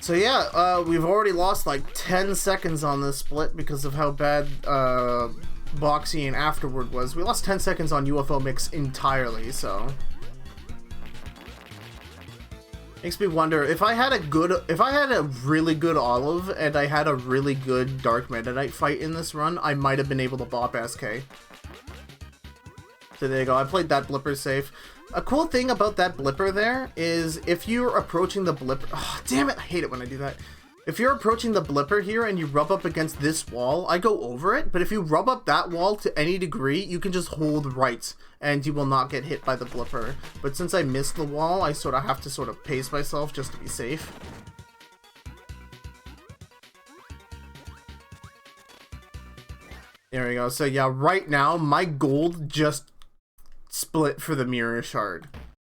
So yeah, we've already lost like 10 seconds on this split because of how bad Boxy and Afterward was. We lost 10 seconds on UFO Mix entirely, so makes me wonder if I had a really good Olive and I had a really good Dark Meta Knight fight in this run, I might have been able to bop SK. So there you go, I played that blipper safe. A cool thing about that blipper there is if you're approaching the blipper, oh, damn it, I hate it when I do that. If you're approaching the blipper here and you rub up against this wall, I go over it, but if you rub up that wall to any degree, you can just hold right and you will not get hit by the blipper. But since I missed the wall, I sort of have to sort of pace myself just to be safe. There we go. So yeah, right now, my gold just split for the mirror shard.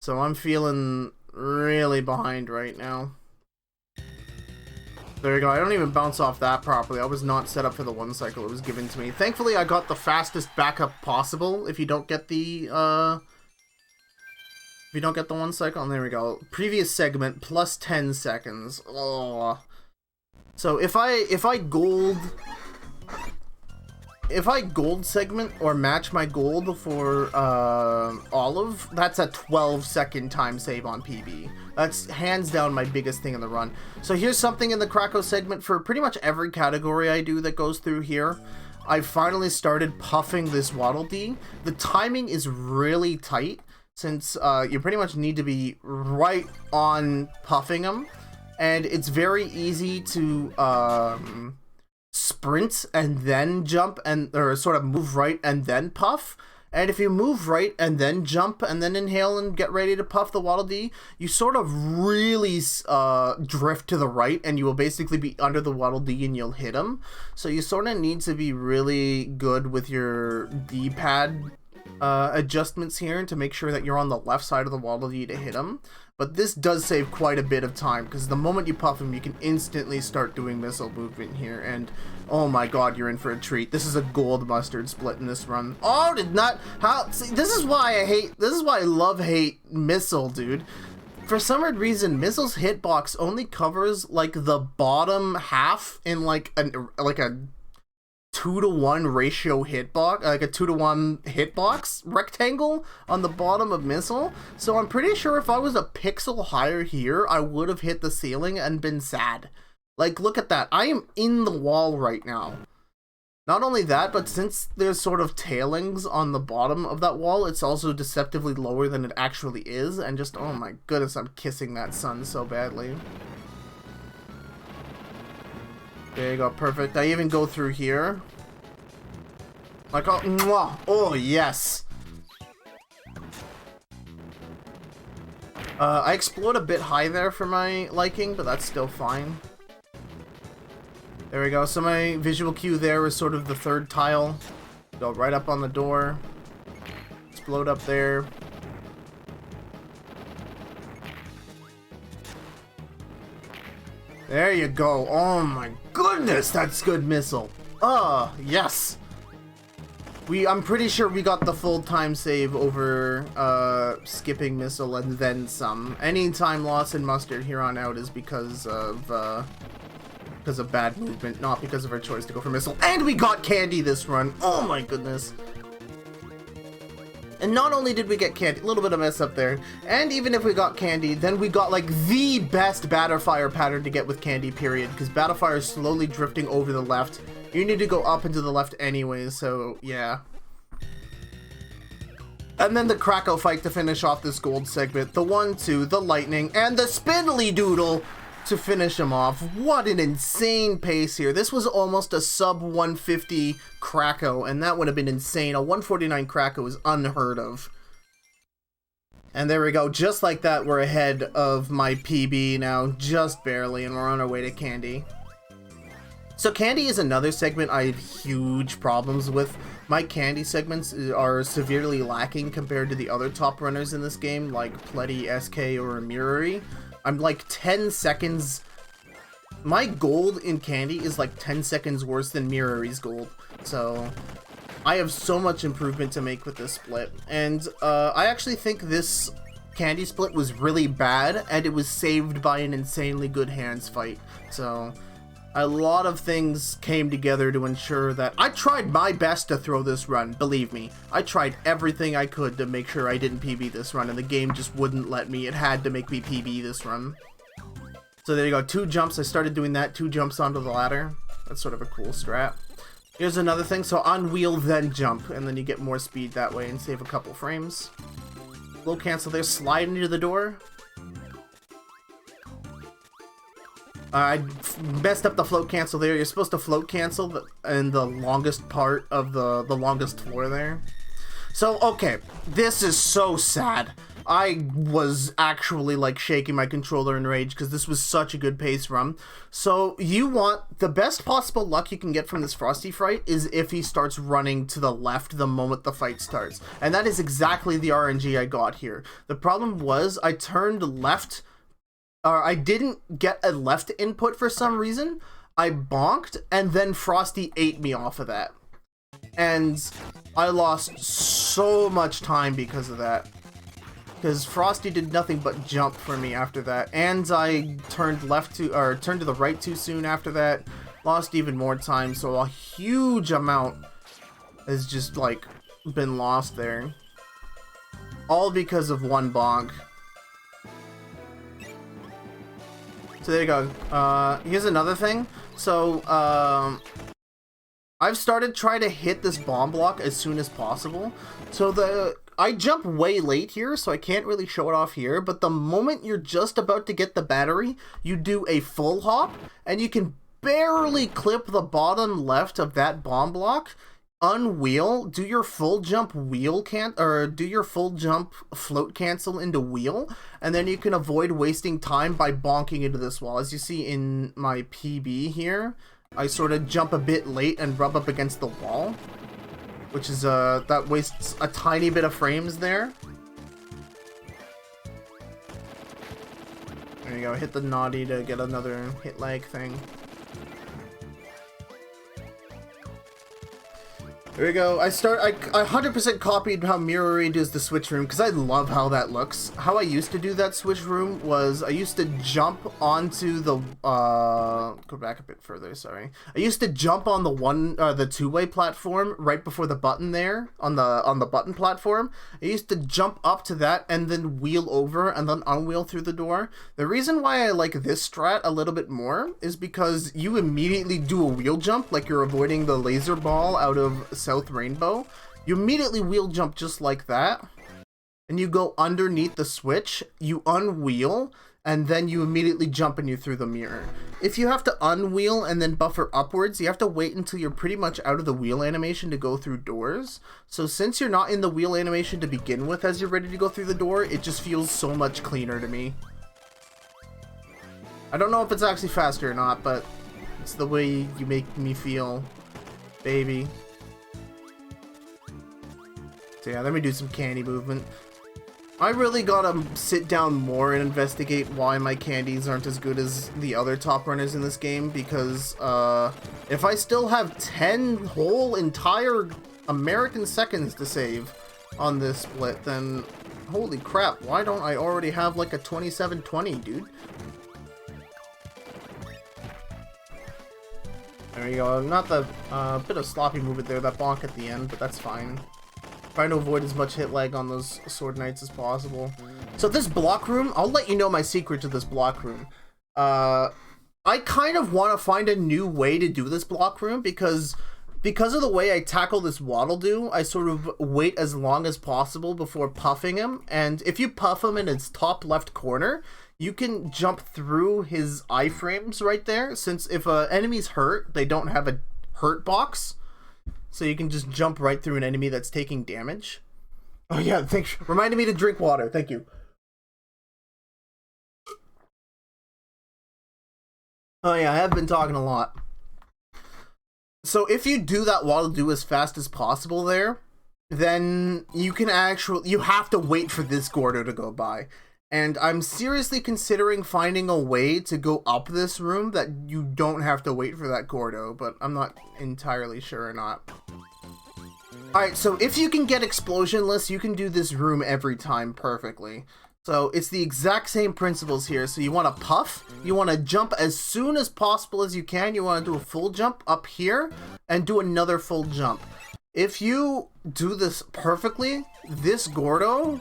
So I'm feeling really behind right now. There we go. I don't even bounce off that properly. I was not set up for the one cycle it was given to me. Thankfully, I got the fastest backup possible if you don't get the one cycle. And there we go. Previous segment plus 10 seconds. Oh. So if I gold segment or match my gold for Olive, that's a 12-second time save on PB. That's hands down my biggest thing in the run. So here's something in the Krakow segment for pretty much every category I do that goes through here. I finally started puffing this Waddle Dee. The timing is really tight since you pretty much need to be right on puffing them. and it's very easy to sprint and then jump or sort of move right and then puff. And if you move right and then jump and then inhale and get ready to puff the Waddle Dee, you sort of really drift to the right, and you will basically be under the Waddle Dee and you'll hit him. So you sort of need to be really good with your D-pad adjustments here to make sure that you're on the left side of the Waddle Dee to hit him. But this does save quite a bit of time, because the moment you puff him, you can instantly start doing missile movement here, and oh my god, you're in for a treat. This is a gold mustard split in this run. Oh, see, this is why I love-hate missile, dude. For some weird reason, missile's hitbox only covers, like, the bottom half in, like a 2-to-1 ratio hitbox, like a 2-to-1 hitbox rectangle on the bottom of missile. So I'm pretty sure if I was a pixel higher here, I would have hit the ceiling and been sad. Like, look at that. I am in the wall right now. Not only that, but since there's sort of tailings on the bottom of that wall, it's also deceptively lower than it actually is. And just, oh my goodness, I'm kissing that sun so badly. There you go, perfect. I even go through here. Like, oh, mwah. Oh, yes. I explode a bit high there for my liking, but that's still fine. There we go. So my visual cue there is sort of the third tile. Go right up on the door. Explode up there. There you go. Oh my goodness, that's good missile. Yes. I'm pretty sure we got the full time save over skipping missile and then some. Any time loss in mustard here on out is because of bad movement, not because of our choice to go for missile. And we got candy this run. Oh my goodness. And not only did we get candy, a little bit of mess up there, and even if we got candy, then we got like the best Battlefire pattern to get with candy, period, because Battlefire is slowly drifting over the left. You need to go up and to the left anyways, so yeah. And then the Krakow fight to finish off this gold segment, the 1-2, the lightning, and the Spindly Doodle to finish him off. What an insane pace here. This was almost a sub 150 Krakow, and that would have been insane. A 149 Krakow is unheard of. And there we go. Just like that, we're ahead of my PB now, just barely, and we're on our way to candy. So candy is another segment I have huge problems with. My candy segments are severely lacking compared to the other top runners in this game, like Pletty, SK, or Mirari. I'm like 10 seconds. My gold in candy is like 10 seconds worse than Mirari's gold. So I have so much improvement to make with this split. And I actually think this candy split was really bad, and it was saved by an insanely good hands fight. So a lot of things came together to ensure that I tried my best to throw this run, believe me. I tried everything I could to make sure I didn't PB this run, and the game just wouldn't let me. It had to make me PB this run. So there you go, 2 jumps. I started doing that, 2 jumps onto the ladder. That's sort of a cool strat. Here's another thing, so on wheel, then jump, and then you get more speed that way and save a couple frames. Low cancel there, slide into the door. I messed up the float cancel there. You're supposed to float cancel in the longest part of the longest floor there. So, okay, this is so sad. I was actually like shaking my controller in rage because this was such a good pace run. So you want the best possible luck you can get from this Frosty fight is if he starts running to the left the moment the fight starts. And that is exactly the RNG I got here. The problem was I turned left. I didn't get a left input for some reason. I bonked, and then Frosty ate me off of that. And I lost so much time because of that. Because Frosty did nothing but jump for me after that. And I turned to the right too soon after that. Lost even more time, so a huge amount has just, like, been lost there. All because of one bonk. So there you go. Here's another thing. So, I've started trying to hit this bomb block as soon as possible. So the I jump way late here, so I can't really show it off here, but the moment you're just about to get the battery, you do a full hop, and you can barely clip the bottom left of that bomb block, unwheel, do your full jump do your full jump float cancel into wheel, and then you can avoid wasting time by bonking into this wall. As you see in my PB here, I sort of jump a bit late and rub up against the wall, which is that wastes a tiny bit of frames there. There you go, hit the naughty to get another hit lag thing. There we go. I 100% copied how Mirori does the switch room because I love how that looks. How I used to do that switch room was I used to jump onto the go back a bit further, sorry. I used to jump on the two-way platform right before the button there on the button platform. I used to jump up to that and then wheel over and then unwheel through the door. The reason why I like this strat a little bit more is because you immediately do a wheel jump like you're avoiding the laser ball out of South Rainbow. You immediately wheel jump just like that, and you go underneath the switch, you unwheel, and then you immediately jump and you through the mirror. If you have to unwheel and then buffer upwards, you have to wait until you're pretty much out of the wheel animation to go through doors. So since you're not in the wheel animation to begin with as you're ready to go through the door, it just feels so much cleaner to me. I don't know if it's actually faster or not, but it's the way you make me feel, baby. So yeah, let me do some candy movement. I really gotta sit down more and investigate why my candies aren't as good as the other top runners in this game, because if I still have 10 whole entire American seconds to save on this split, then holy crap, why don't I already have like a 2720, dude? There you go, not the bit of sloppy movement there, that bonk at the end, but that's fine. Trying to avoid as much hit lag on those sword knights as possible. So this block room, I'll let you know my secret to this block room. I kind of want to find a new way to do this block room because of the way I tackle this Waddle Doo, I sort of wait as long as possible before puffing him. And if you puff him in his top left corner, you can jump through his iframes right there. Since if an enemy's hurt, they don't have a hurt box. So you can just jump right through an enemy that's taking damage. Oh yeah, thanks. Reminded me to drink water. Thank you. Oh yeah, I have been talking a lot. So if you do that Waddle Doo as fast as possible there, then you can you have to wait for this Gordo to go by. And I'm seriously considering finding a way to go up this room that you don't have to wait for that Gordo, but I'm not entirely sure or not. Alright, so if you can get Explosionless, you can do this room every time perfectly. So it's the exact same principles here. So you want to puff, you want to jump as soon as possible as you can, you want to do a full jump up here, and do another full jump. If you do this perfectly, this Gordo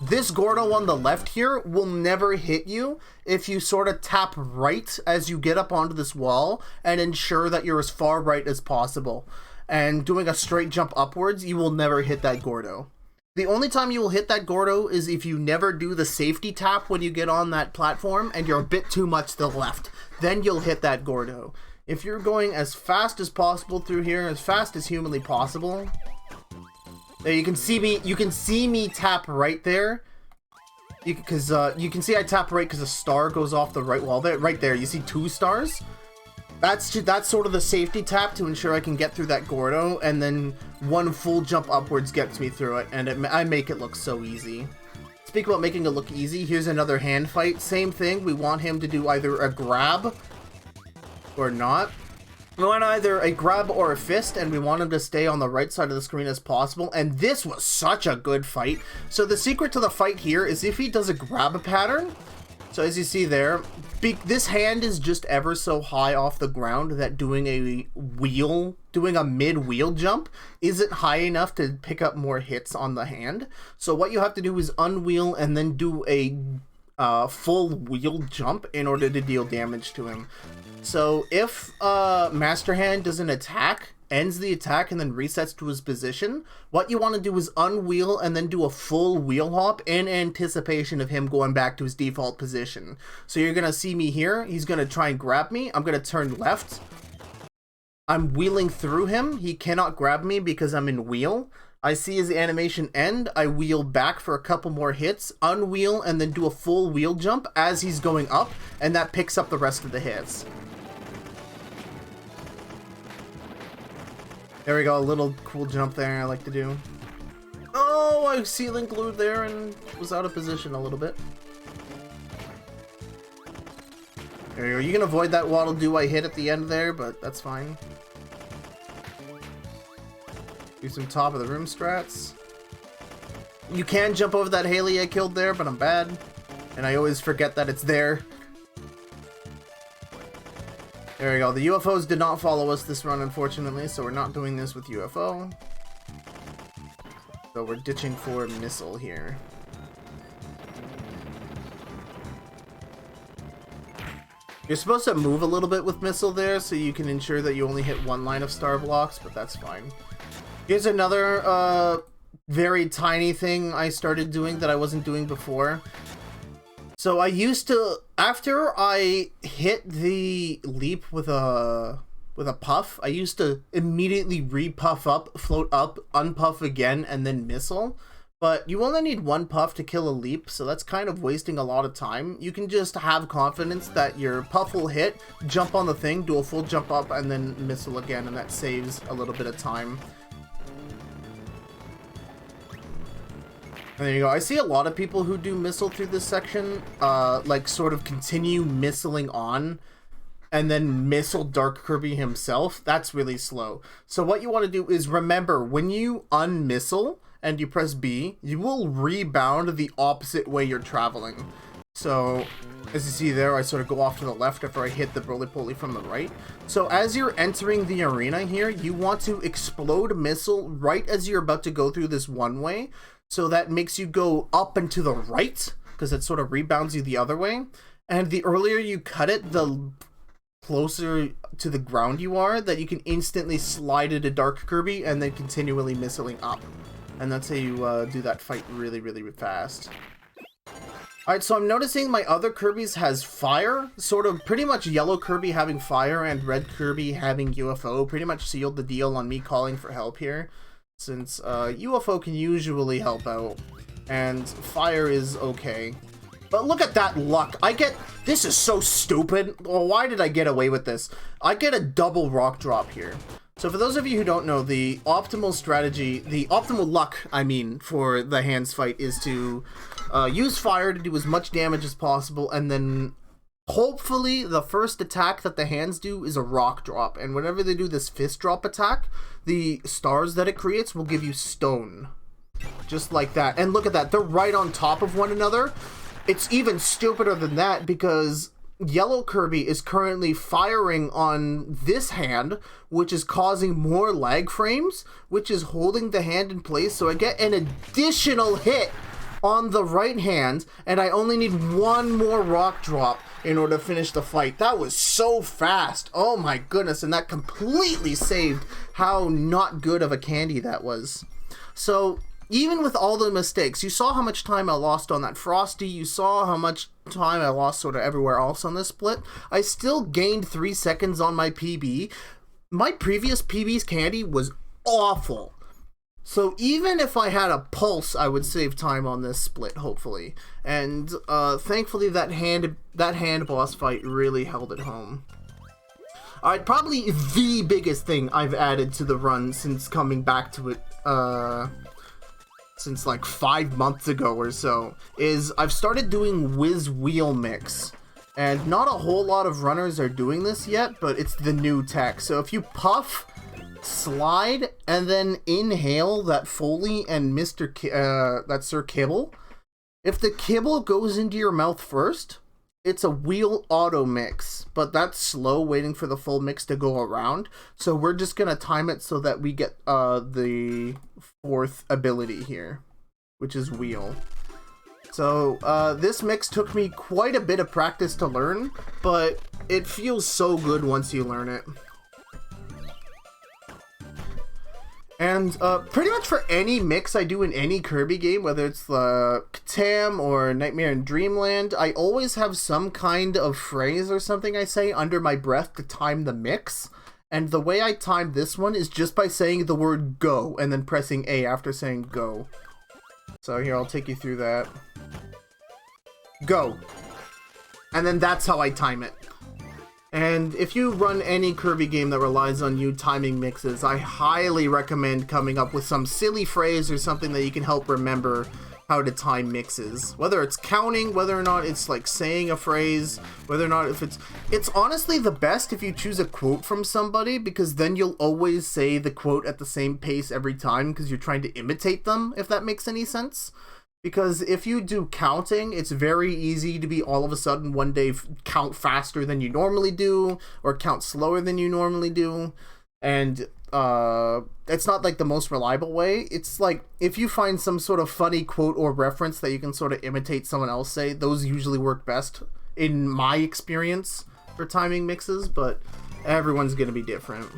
on the left here will never hit you if you sort of tap right as you get up onto this wall and ensure that you're as far right as possible. And doing a straight jump upwards, you will never hit that Gordo. The only time you will hit that Gordo is if you never do the safety tap when you get on that platform and you're a bit too much to the left. Then you'll hit that Gordo. If you're going as fast as possible through here, as fast as humanly possible... There, you can see me tap right there. Because you can see I tap right because a star goes off the right wall there. Right there, you see 2 stars? That's sort of the safety tap to ensure I can get through that Gordo, and then one full jump upwards gets me through it, and I make it look so easy. Speak about making it look easy, here's another hand fight. Same thing, we want him to do either a grab or not. We want either a grab or a fist, and we want him to stay on the right side of the screen as possible, and this was such a good fight. So the secret to the fight here is if he does a grab pattern, so as you see there, this hand is just ever so high off the ground that doing a mid-wheel jump isn't high enough to pick up more hits on the hand. So what you have to do is unwheel and then do a full wheel jump in order to deal damage to him. So if Master Hand does an attack ends the attack and then resets to his position, what you want to do is unwheel and then do a full wheel hop in anticipation of him going back to his default position. So you're going to see me here. He's going to try and grab me. I'm going to turn left. I'm wheeling through him. He cannot grab me because I'm in wheel. I see his animation end. I wheel back for a couple more hits, unwheel, and then do a full wheel jump as he's going up, and that picks up the rest of the hits. There we go, a little cool jump there I like to do. Oh, I ceiling glued there and was out of position a little bit. There you go. You can avoid that waddle do I hit at the end there, but that's fine. Do some top of the room strats. You can jump over that Haley I killed there, but I'm bad. And I always forget that it's there. There we go. The UFOs did not follow us this run, unfortunately, so we're not doing this with UFO. So we're ditching for missile here. You're supposed to move a little bit with missile there, so you can ensure that you only hit one line of star blocks, but that's fine. Here's another very tiny thing I started doing that I wasn't doing before. So I used to, after I hit the leap with a puff, I used to immediately re-puff up, float up, unpuff again, and then missile. But you only need one puff to kill a leap, so that's kind of wasting a lot of time. You can just have confidence that your puff will hit, jump on the thing, do a full jump up, and then missile again, and that saves a little bit of time. And there you go. I see a lot of people who do missile through this section, like sort of continue missiling on and then missile Dark Kirby himself. That's really slow. So what you want to do is remember, when you unmissile and you press B, you will rebound the opposite way you're traveling. So as you see there, I sort of go off to the left after I hit the roly-poly from the right. So as you're entering the arena here, you want to explode missile right as you're about to go through this one way. So that makes you go up and to the right, because it sort of rebounds you the other way. And the earlier you cut it, the closer to the ground you are, that you can instantly slide into Dark Kirby and then continually missiling up. And that's how you do that fight really, really fast. Alright, so I'm noticing my other Kirby's has fire. Sort of pretty much yellow Kirby having fire and red Kirby having UFO. Pretty much sealed the deal on me calling for help here. Since UFO can usually help out, and fire is okay. But look at that luck. This is so stupid. Well, why did I get away with this? I get a double rock drop here. So for those of you who don't know, the optimal strategy, the optimal luck, I mean, for the hands fight is to use fire to do as much damage as possible, and then hopefully the first attack that the hands do is a rock drop, and whenever they do this fist drop attack, the stars that it creates will give you stone. Just like that. And look at that, they're right on top of one another. It's even stupider than that because yellow Kirby is currently firing on this hand, which is causing more lag frames, which is holding the hand in place, so I get an additional hit on the right hand, and I only need one more rock drop in order to finish the fight. That was so fast. Oh my goodness, and that completely saved how not good of a candy that was. So even with all the mistakes, you saw how much time I lost on that Frosty, you saw how much time I lost sort of everywhere else on this split. I still gained 3 seconds on my PB. My previous PB's candy was awful. So even if I had a pulse, I would save time on this split, hopefully. And thankfully that hand boss fight really held it home. Alright, probably the biggest thing I've added to the run since coming back to it, since like 5 months ago or so, is I've started doing whiz wheel mix. And not a whole lot of runners are doing this yet, but it's the new tech. So if you puff, slide, and then inhale that Foley and that Sir Kibble, if the kibble goes into your mouth first, it's a wheel auto mix, but that's slow, waiting for the full mix to go around. So we're just gonna time it so that we get the 4th ability here, which is wheel. So this mix took me quite a bit of practice to learn, but it feels so good once you learn it. And pretty much for any mix I do in any Kirby game, whether it's the KatAM or Nightmare in Dreamland, I always have some kind of phrase or something I say under my breath to time the mix. And the way I time this one is just by saying the word go and then pressing A after saying go. So here, I'll take you through that. Go. And then that's how I time it. And if you run any Kirby game that relies on you timing mixes, I highly recommend coming up with some silly phrase or something that you can help remember how to time mixes. Whether it's counting, whether or not it's like saying a phrase, whether or not if it's honestly the best if you choose a quote from somebody, because then you'll always say the quote at the same pace every time because you're trying to imitate them, if that makes any sense. Because if you do counting, it's very easy to be all of a sudden one day count faster than you normally do, or count slower than you normally do. And it's not like the most reliable way. It's like if you find some sort of funny quote or reference that you can sort of imitate someone else say, those usually work best in my experience for timing mixes, but everyone's going to be different.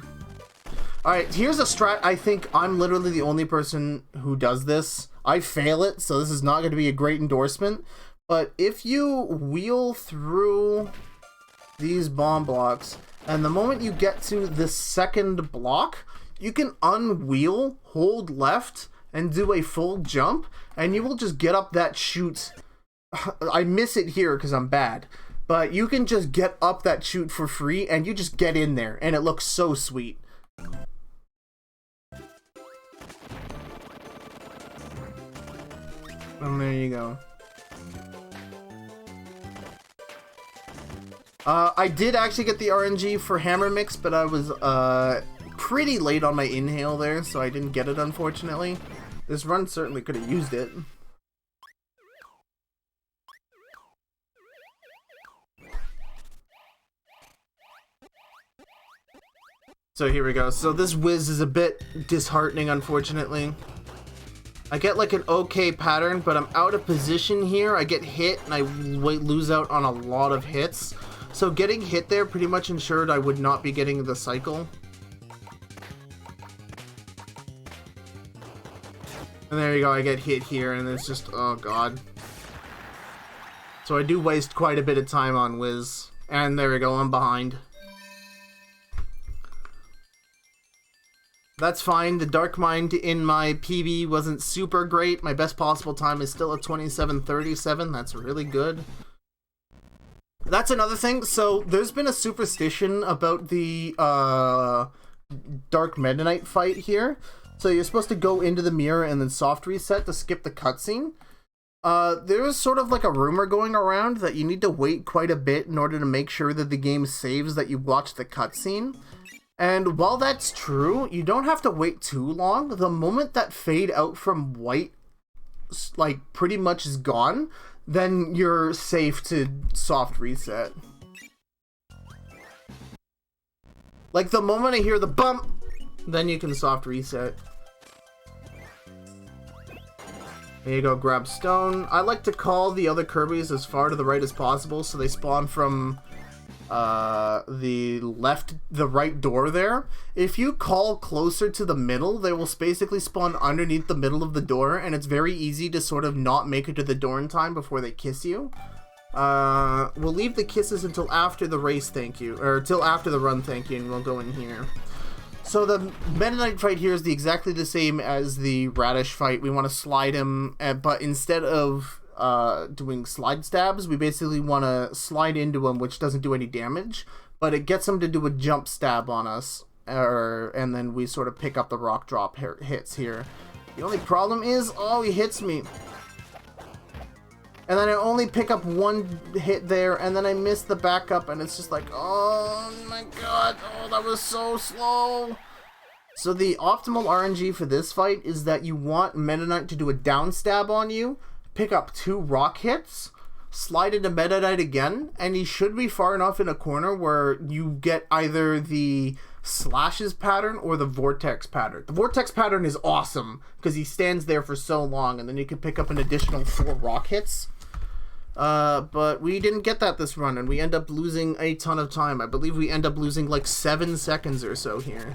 Alright, here's a strat. I think I'm literally the only person who does this. I fail it, so this is not going to be a great endorsement. But if you wheel through these bomb blocks, and the moment you get to the second block, you can unwheel, hold left, and do a full jump, and you will just get up that chute. I miss it here because I'm bad. But you can just get up that chute for free, and you just get in there, and it looks so sweet. And there you go. I did actually get the RNG for Hammer Mix, but I was pretty late on my inhale there, so I didn't get it, unfortunately. This run certainly could have used it. So here we go. So this whiz is a bit disheartening, unfortunately. I get like an okay pattern, but I'm out of position here. I get hit and I lose out on a lot of hits. So getting hit there pretty much ensured I would not be getting the cycle. And there you go, I get hit here and it's just, oh god. So I do waste quite a bit of time on Wiz. And there we go, I'm behind. That's fine. The Dark Mind in my PB wasn't super great. My best possible time is still a 27:37. That's really good. That's another thing. So there's been a superstition about the Dark Meta Knight fight here. So you're supposed to go into the mirror and then soft reset to skip the cutscene. There's sort of like a rumor going around that you need to wait quite a bit in order to make sure that the game saves that you watched the cutscene. And while that's true, you don't have to wait too long. The moment that fade out from white, like, pretty much is gone, then you're safe to soft reset. Like, the moment I hear the bump, then you can soft reset. There you go, grab stone. I like to call the other Kirbys as far to the right as possible, so they spawn from the right door there. If you call closer to the middle, they will basically spawn underneath the middle of the door, and it's very easy to sort of not make it to the door in time before they kiss you. We'll leave the kisses until after the race, thank you, or till after the run, thank you, and we'll go in here. So the Meta Knight fight here is exactly the same as the Radish fight. We want to slide him, but instead of doing slide stabs, we basically want to slide into him, which doesn't do any damage, but it gets him to do a jump stab on us, and then we sort of pick up the rock drop hits here. The only problem is, oh, he hits me. And then I only pick up one hit there, and then I miss the backup, and it's just like, oh my god, oh, that was so slow. So the optimal RNG for this fight is that you want Meta Knight to do a down stab on you, pick up 2 rock hits, slide into Meta Knight again, and he should be far enough in a corner where you get either the slashes pattern or the vortex pattern. The vortex pattern is awesome because he stands there for so long, and then you can pick up an additional 4 rock hits. But we didn't get that this run, and we end up losing a ton of time. I believe we end up losing like 7 seconds or so here.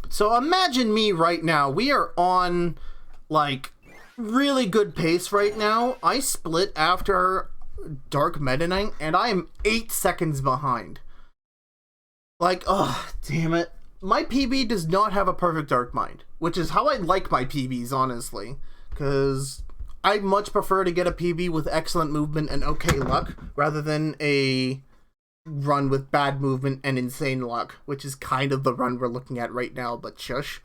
So imagine me right now. We are on, like, really good pace right now. I split after Dark Meta Knight, and I am 8 seconds behind. Like, oh, damn it. My PB does not have a perfect Dark Mind, which is how I like my PBs, honestly. Because I much prefer to get a PB with excellent movement and okay luck, rather than a run with bad movement and insane luck, which is kind of the run we're looking at right now, but shush.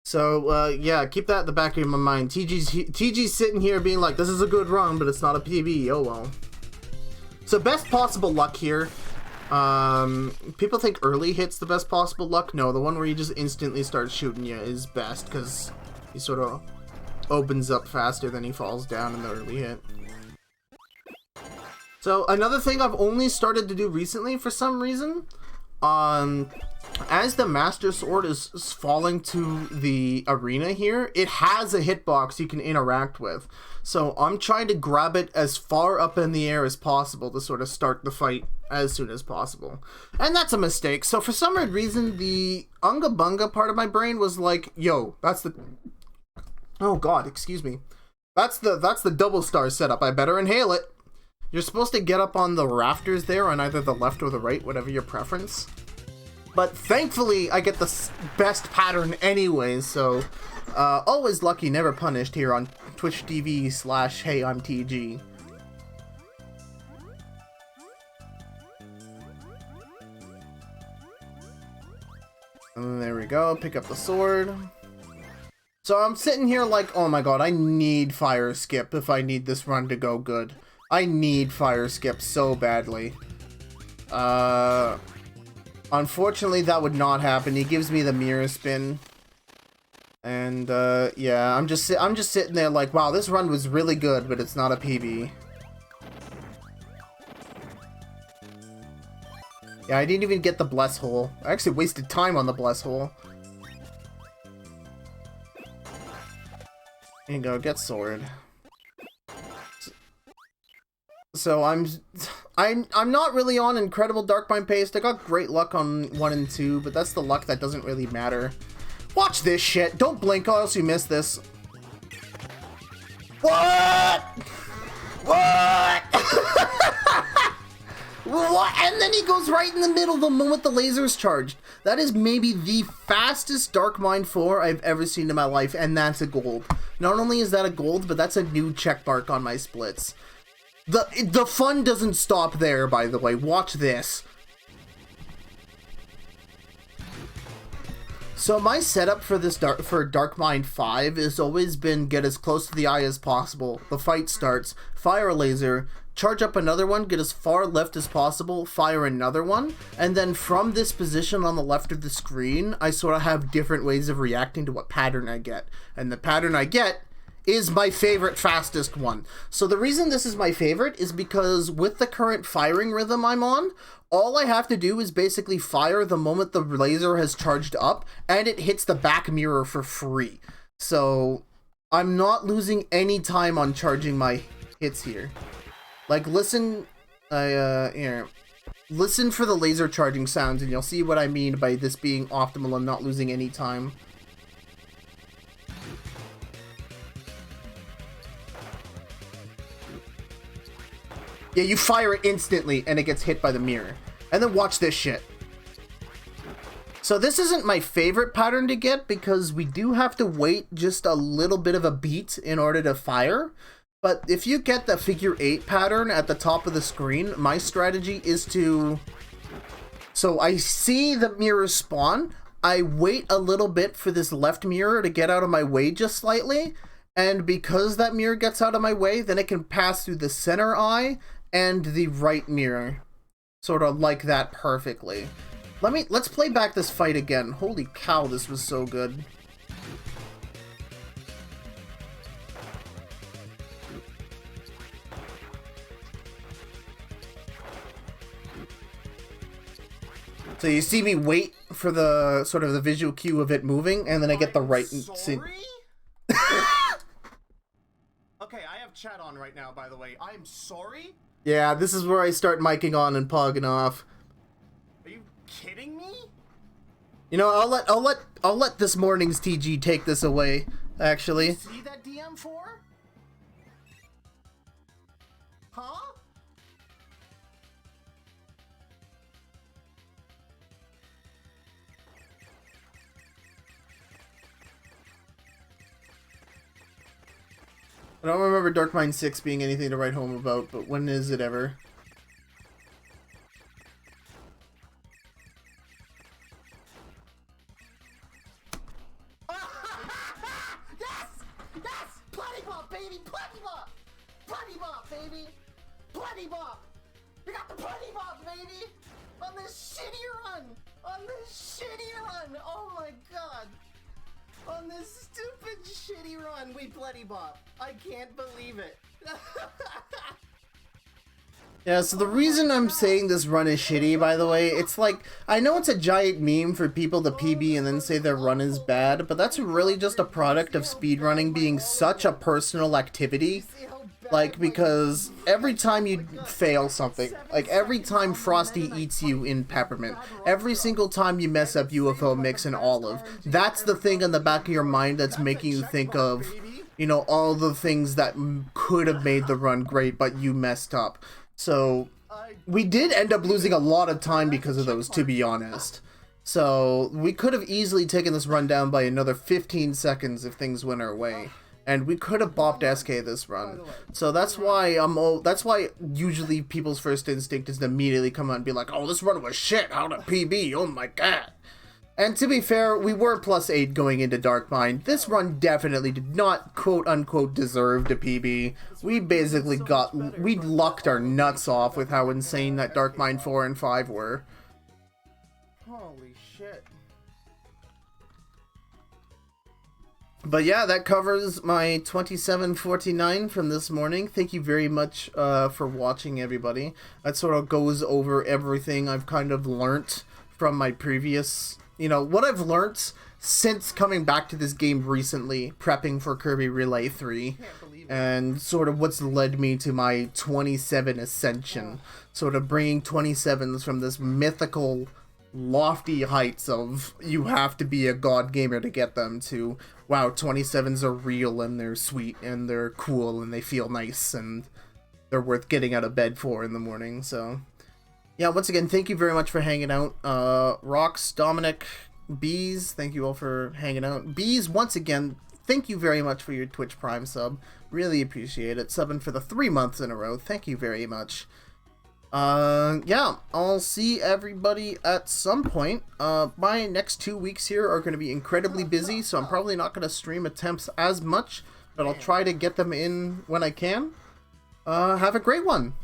So, yeah, keep that in the back of my mind. TG's sitting here being like, this is a good run, but it's not a PB, oh well. So, best possible luck here. People think early hit's the best possible luck. No, the one where you just instantly start shooting you is best, because he sort of opens up faster than he falls down in the early hit. So, another thing I've only started to do recently for some reason, as the Master Sword is falling to the arena here, it has a hitbox you can interact with. So, I'm trying to grab it as far up in the air as possible to sort of start the fight as soon as possible. And that's a mistake. So, for some weird reason, the Unga Bunga part of my brain was like, yo, that's the... Oh god, excuse me. That's the double star setup. I better inhale it. You're supposed to get up on the rafters there on either the left or the right, whatever your preference. But thankfully, I get the best pattern anyways, so always lucky, never punished here on Twitch TV/HeyI'mTG. And there we go, pick up the sword. So I'm sitting here like, oh my god, I need fire skip if I need this run to go good. I need fire skip so badly. Unfortunately, that would not happen. He gives me the mirror spin. And, yeah, I'm just sitting there like, wow, this run was really good, but it's not a PB. Yeah, I didn't even get the bless hole. I actually wasted time on the bless hole. Here you go, get sword. So I'm not really on incredible Dark Mind pace. I got great luck on 1 and 2, but that's the luck that doesn't really matter. Watch this shit. Don't blink or else you miss this. What? What? What? And then he goes right in the middle the moment the laser's charged. That is maybe the fastest Dark Mind 4 I've ever seen in my life, and that's a gold. Not only is that a gold, but that's a new check mark on my splits. The fun doesn't stop there, by the way. Watch this. So my setup for this Dark Mind 5 has always been get as close to the eye as possible. The fight starts, fire a laser, charge up another one, get as far left as possible, fire another one, and then from this position on the left of the screen, I sort of have different ways of reacting to what pattern I get. And the pattern I get is my favorite fastest one. So the reason this is my favorite is because with the current firing rhythm I'm on, all I have to do is basically fire the moment the laser has charged up, and it hits the back mirror for free. So I'm not losing any time on charging my hits here. Like, listen, here. Listen for the laser charging sounds, and you'll see what I mean by this being optimal and not losing any time. Yeah, you fire it instantly, and it gets hit by the mirror. And then watch this shit. So this isn't my favorite pattern to get, because we do have to wait just a little bit of a beat in order to fire. But if you get the figure 8 pattern at the top of the screen, my strategy is to... So I see the mirror spawn, I wait a little bit for this left mirror to get out of my way just slightly, and because that mirror gets out of my way, then it can pass through the center eye and the right mirror. Sort of like that perfectly. Let's play back this fight again. Holy cow, this was so good. So you see me wait for the sort of the visual cue of it moving, and then I get the right... Sorry? Okay, I have chat on right now, by the way. I'm sorry? Yeah, this is where I start miking on and pogging off. Are you kidding me? You know, I'll let this morning's TG take this away, actually. See that DM4? Huh? I don't remember Dark Mine 6 being anything to write home about, but when is it ever? Yes! Yes! Bloody bop, baby! Bloody bop! Bloody bop, baby! Bloody bop! We got the bloody bop, baby! On this shitty run! On this shitty run! Oh my god! On this stupid shitty run, we bloody bop! I can't believe it! Yeah, so the reason I'm saying this run is shitty, by the way, it's like, I know it's a giant meme for people to PB and then say their run is bad, but that's really just a product of speedrunning being such a personal activity. Like, because every time you fail something, like every time Frosty eats you in Peppermint, every single time you mess up UFO Mix and Olive, that's the thing in the back of your mind that's making you think of, you know, all the things that could have made the run great, but you messed up. So, we did end up losing a lot of time because of those, to be honest. So, we could have easily taken this run down by another 15 seconds if things went our way. And we could have bopped SK this run. So that's why that's why usually people's first instinct is to immediately come out and be like, oh, this run was shit, how to PB, oh my god. And to be fair, we were +8 going into Dark Mine. This run definitely did not, quote-unquote, deserve to PB. We basically we lucked our nuts off with how insane that Dark Mine 4 and 5 were. Holy shit. But yeah, that covers my 2749 from this morning. Thank you very much for watching, everybody. That sort of goes over everything I've kind of learnt from my previous... You know, what I've learnt since coming back to this game recently, prepping for Kirby Relay 3, and sort of what's led me to my 27 ascension, sort of bringing 27s from this mythical, lofty heights of you have to be a god gamer to get them to, wow, 27s are real and they're sweet and they're cool and they feel nice and they're worth getting out of bed for in the morning, so... Yeah, once again, thank you very much for hanging out. Rox, Dominic, Bees, thank you all for hanging out. Bees, once again, thank you very much for your Twitch Prime sub. Really appreciate it. Subbing for the 3 months in a row. Thank you very much. Yeah, I'll see everybody at some point. My next 2 weeks here are going to be incredibly busy, so I'm probably not going to stream attempts as much, but I'll try to get them in when I can. Have a great one.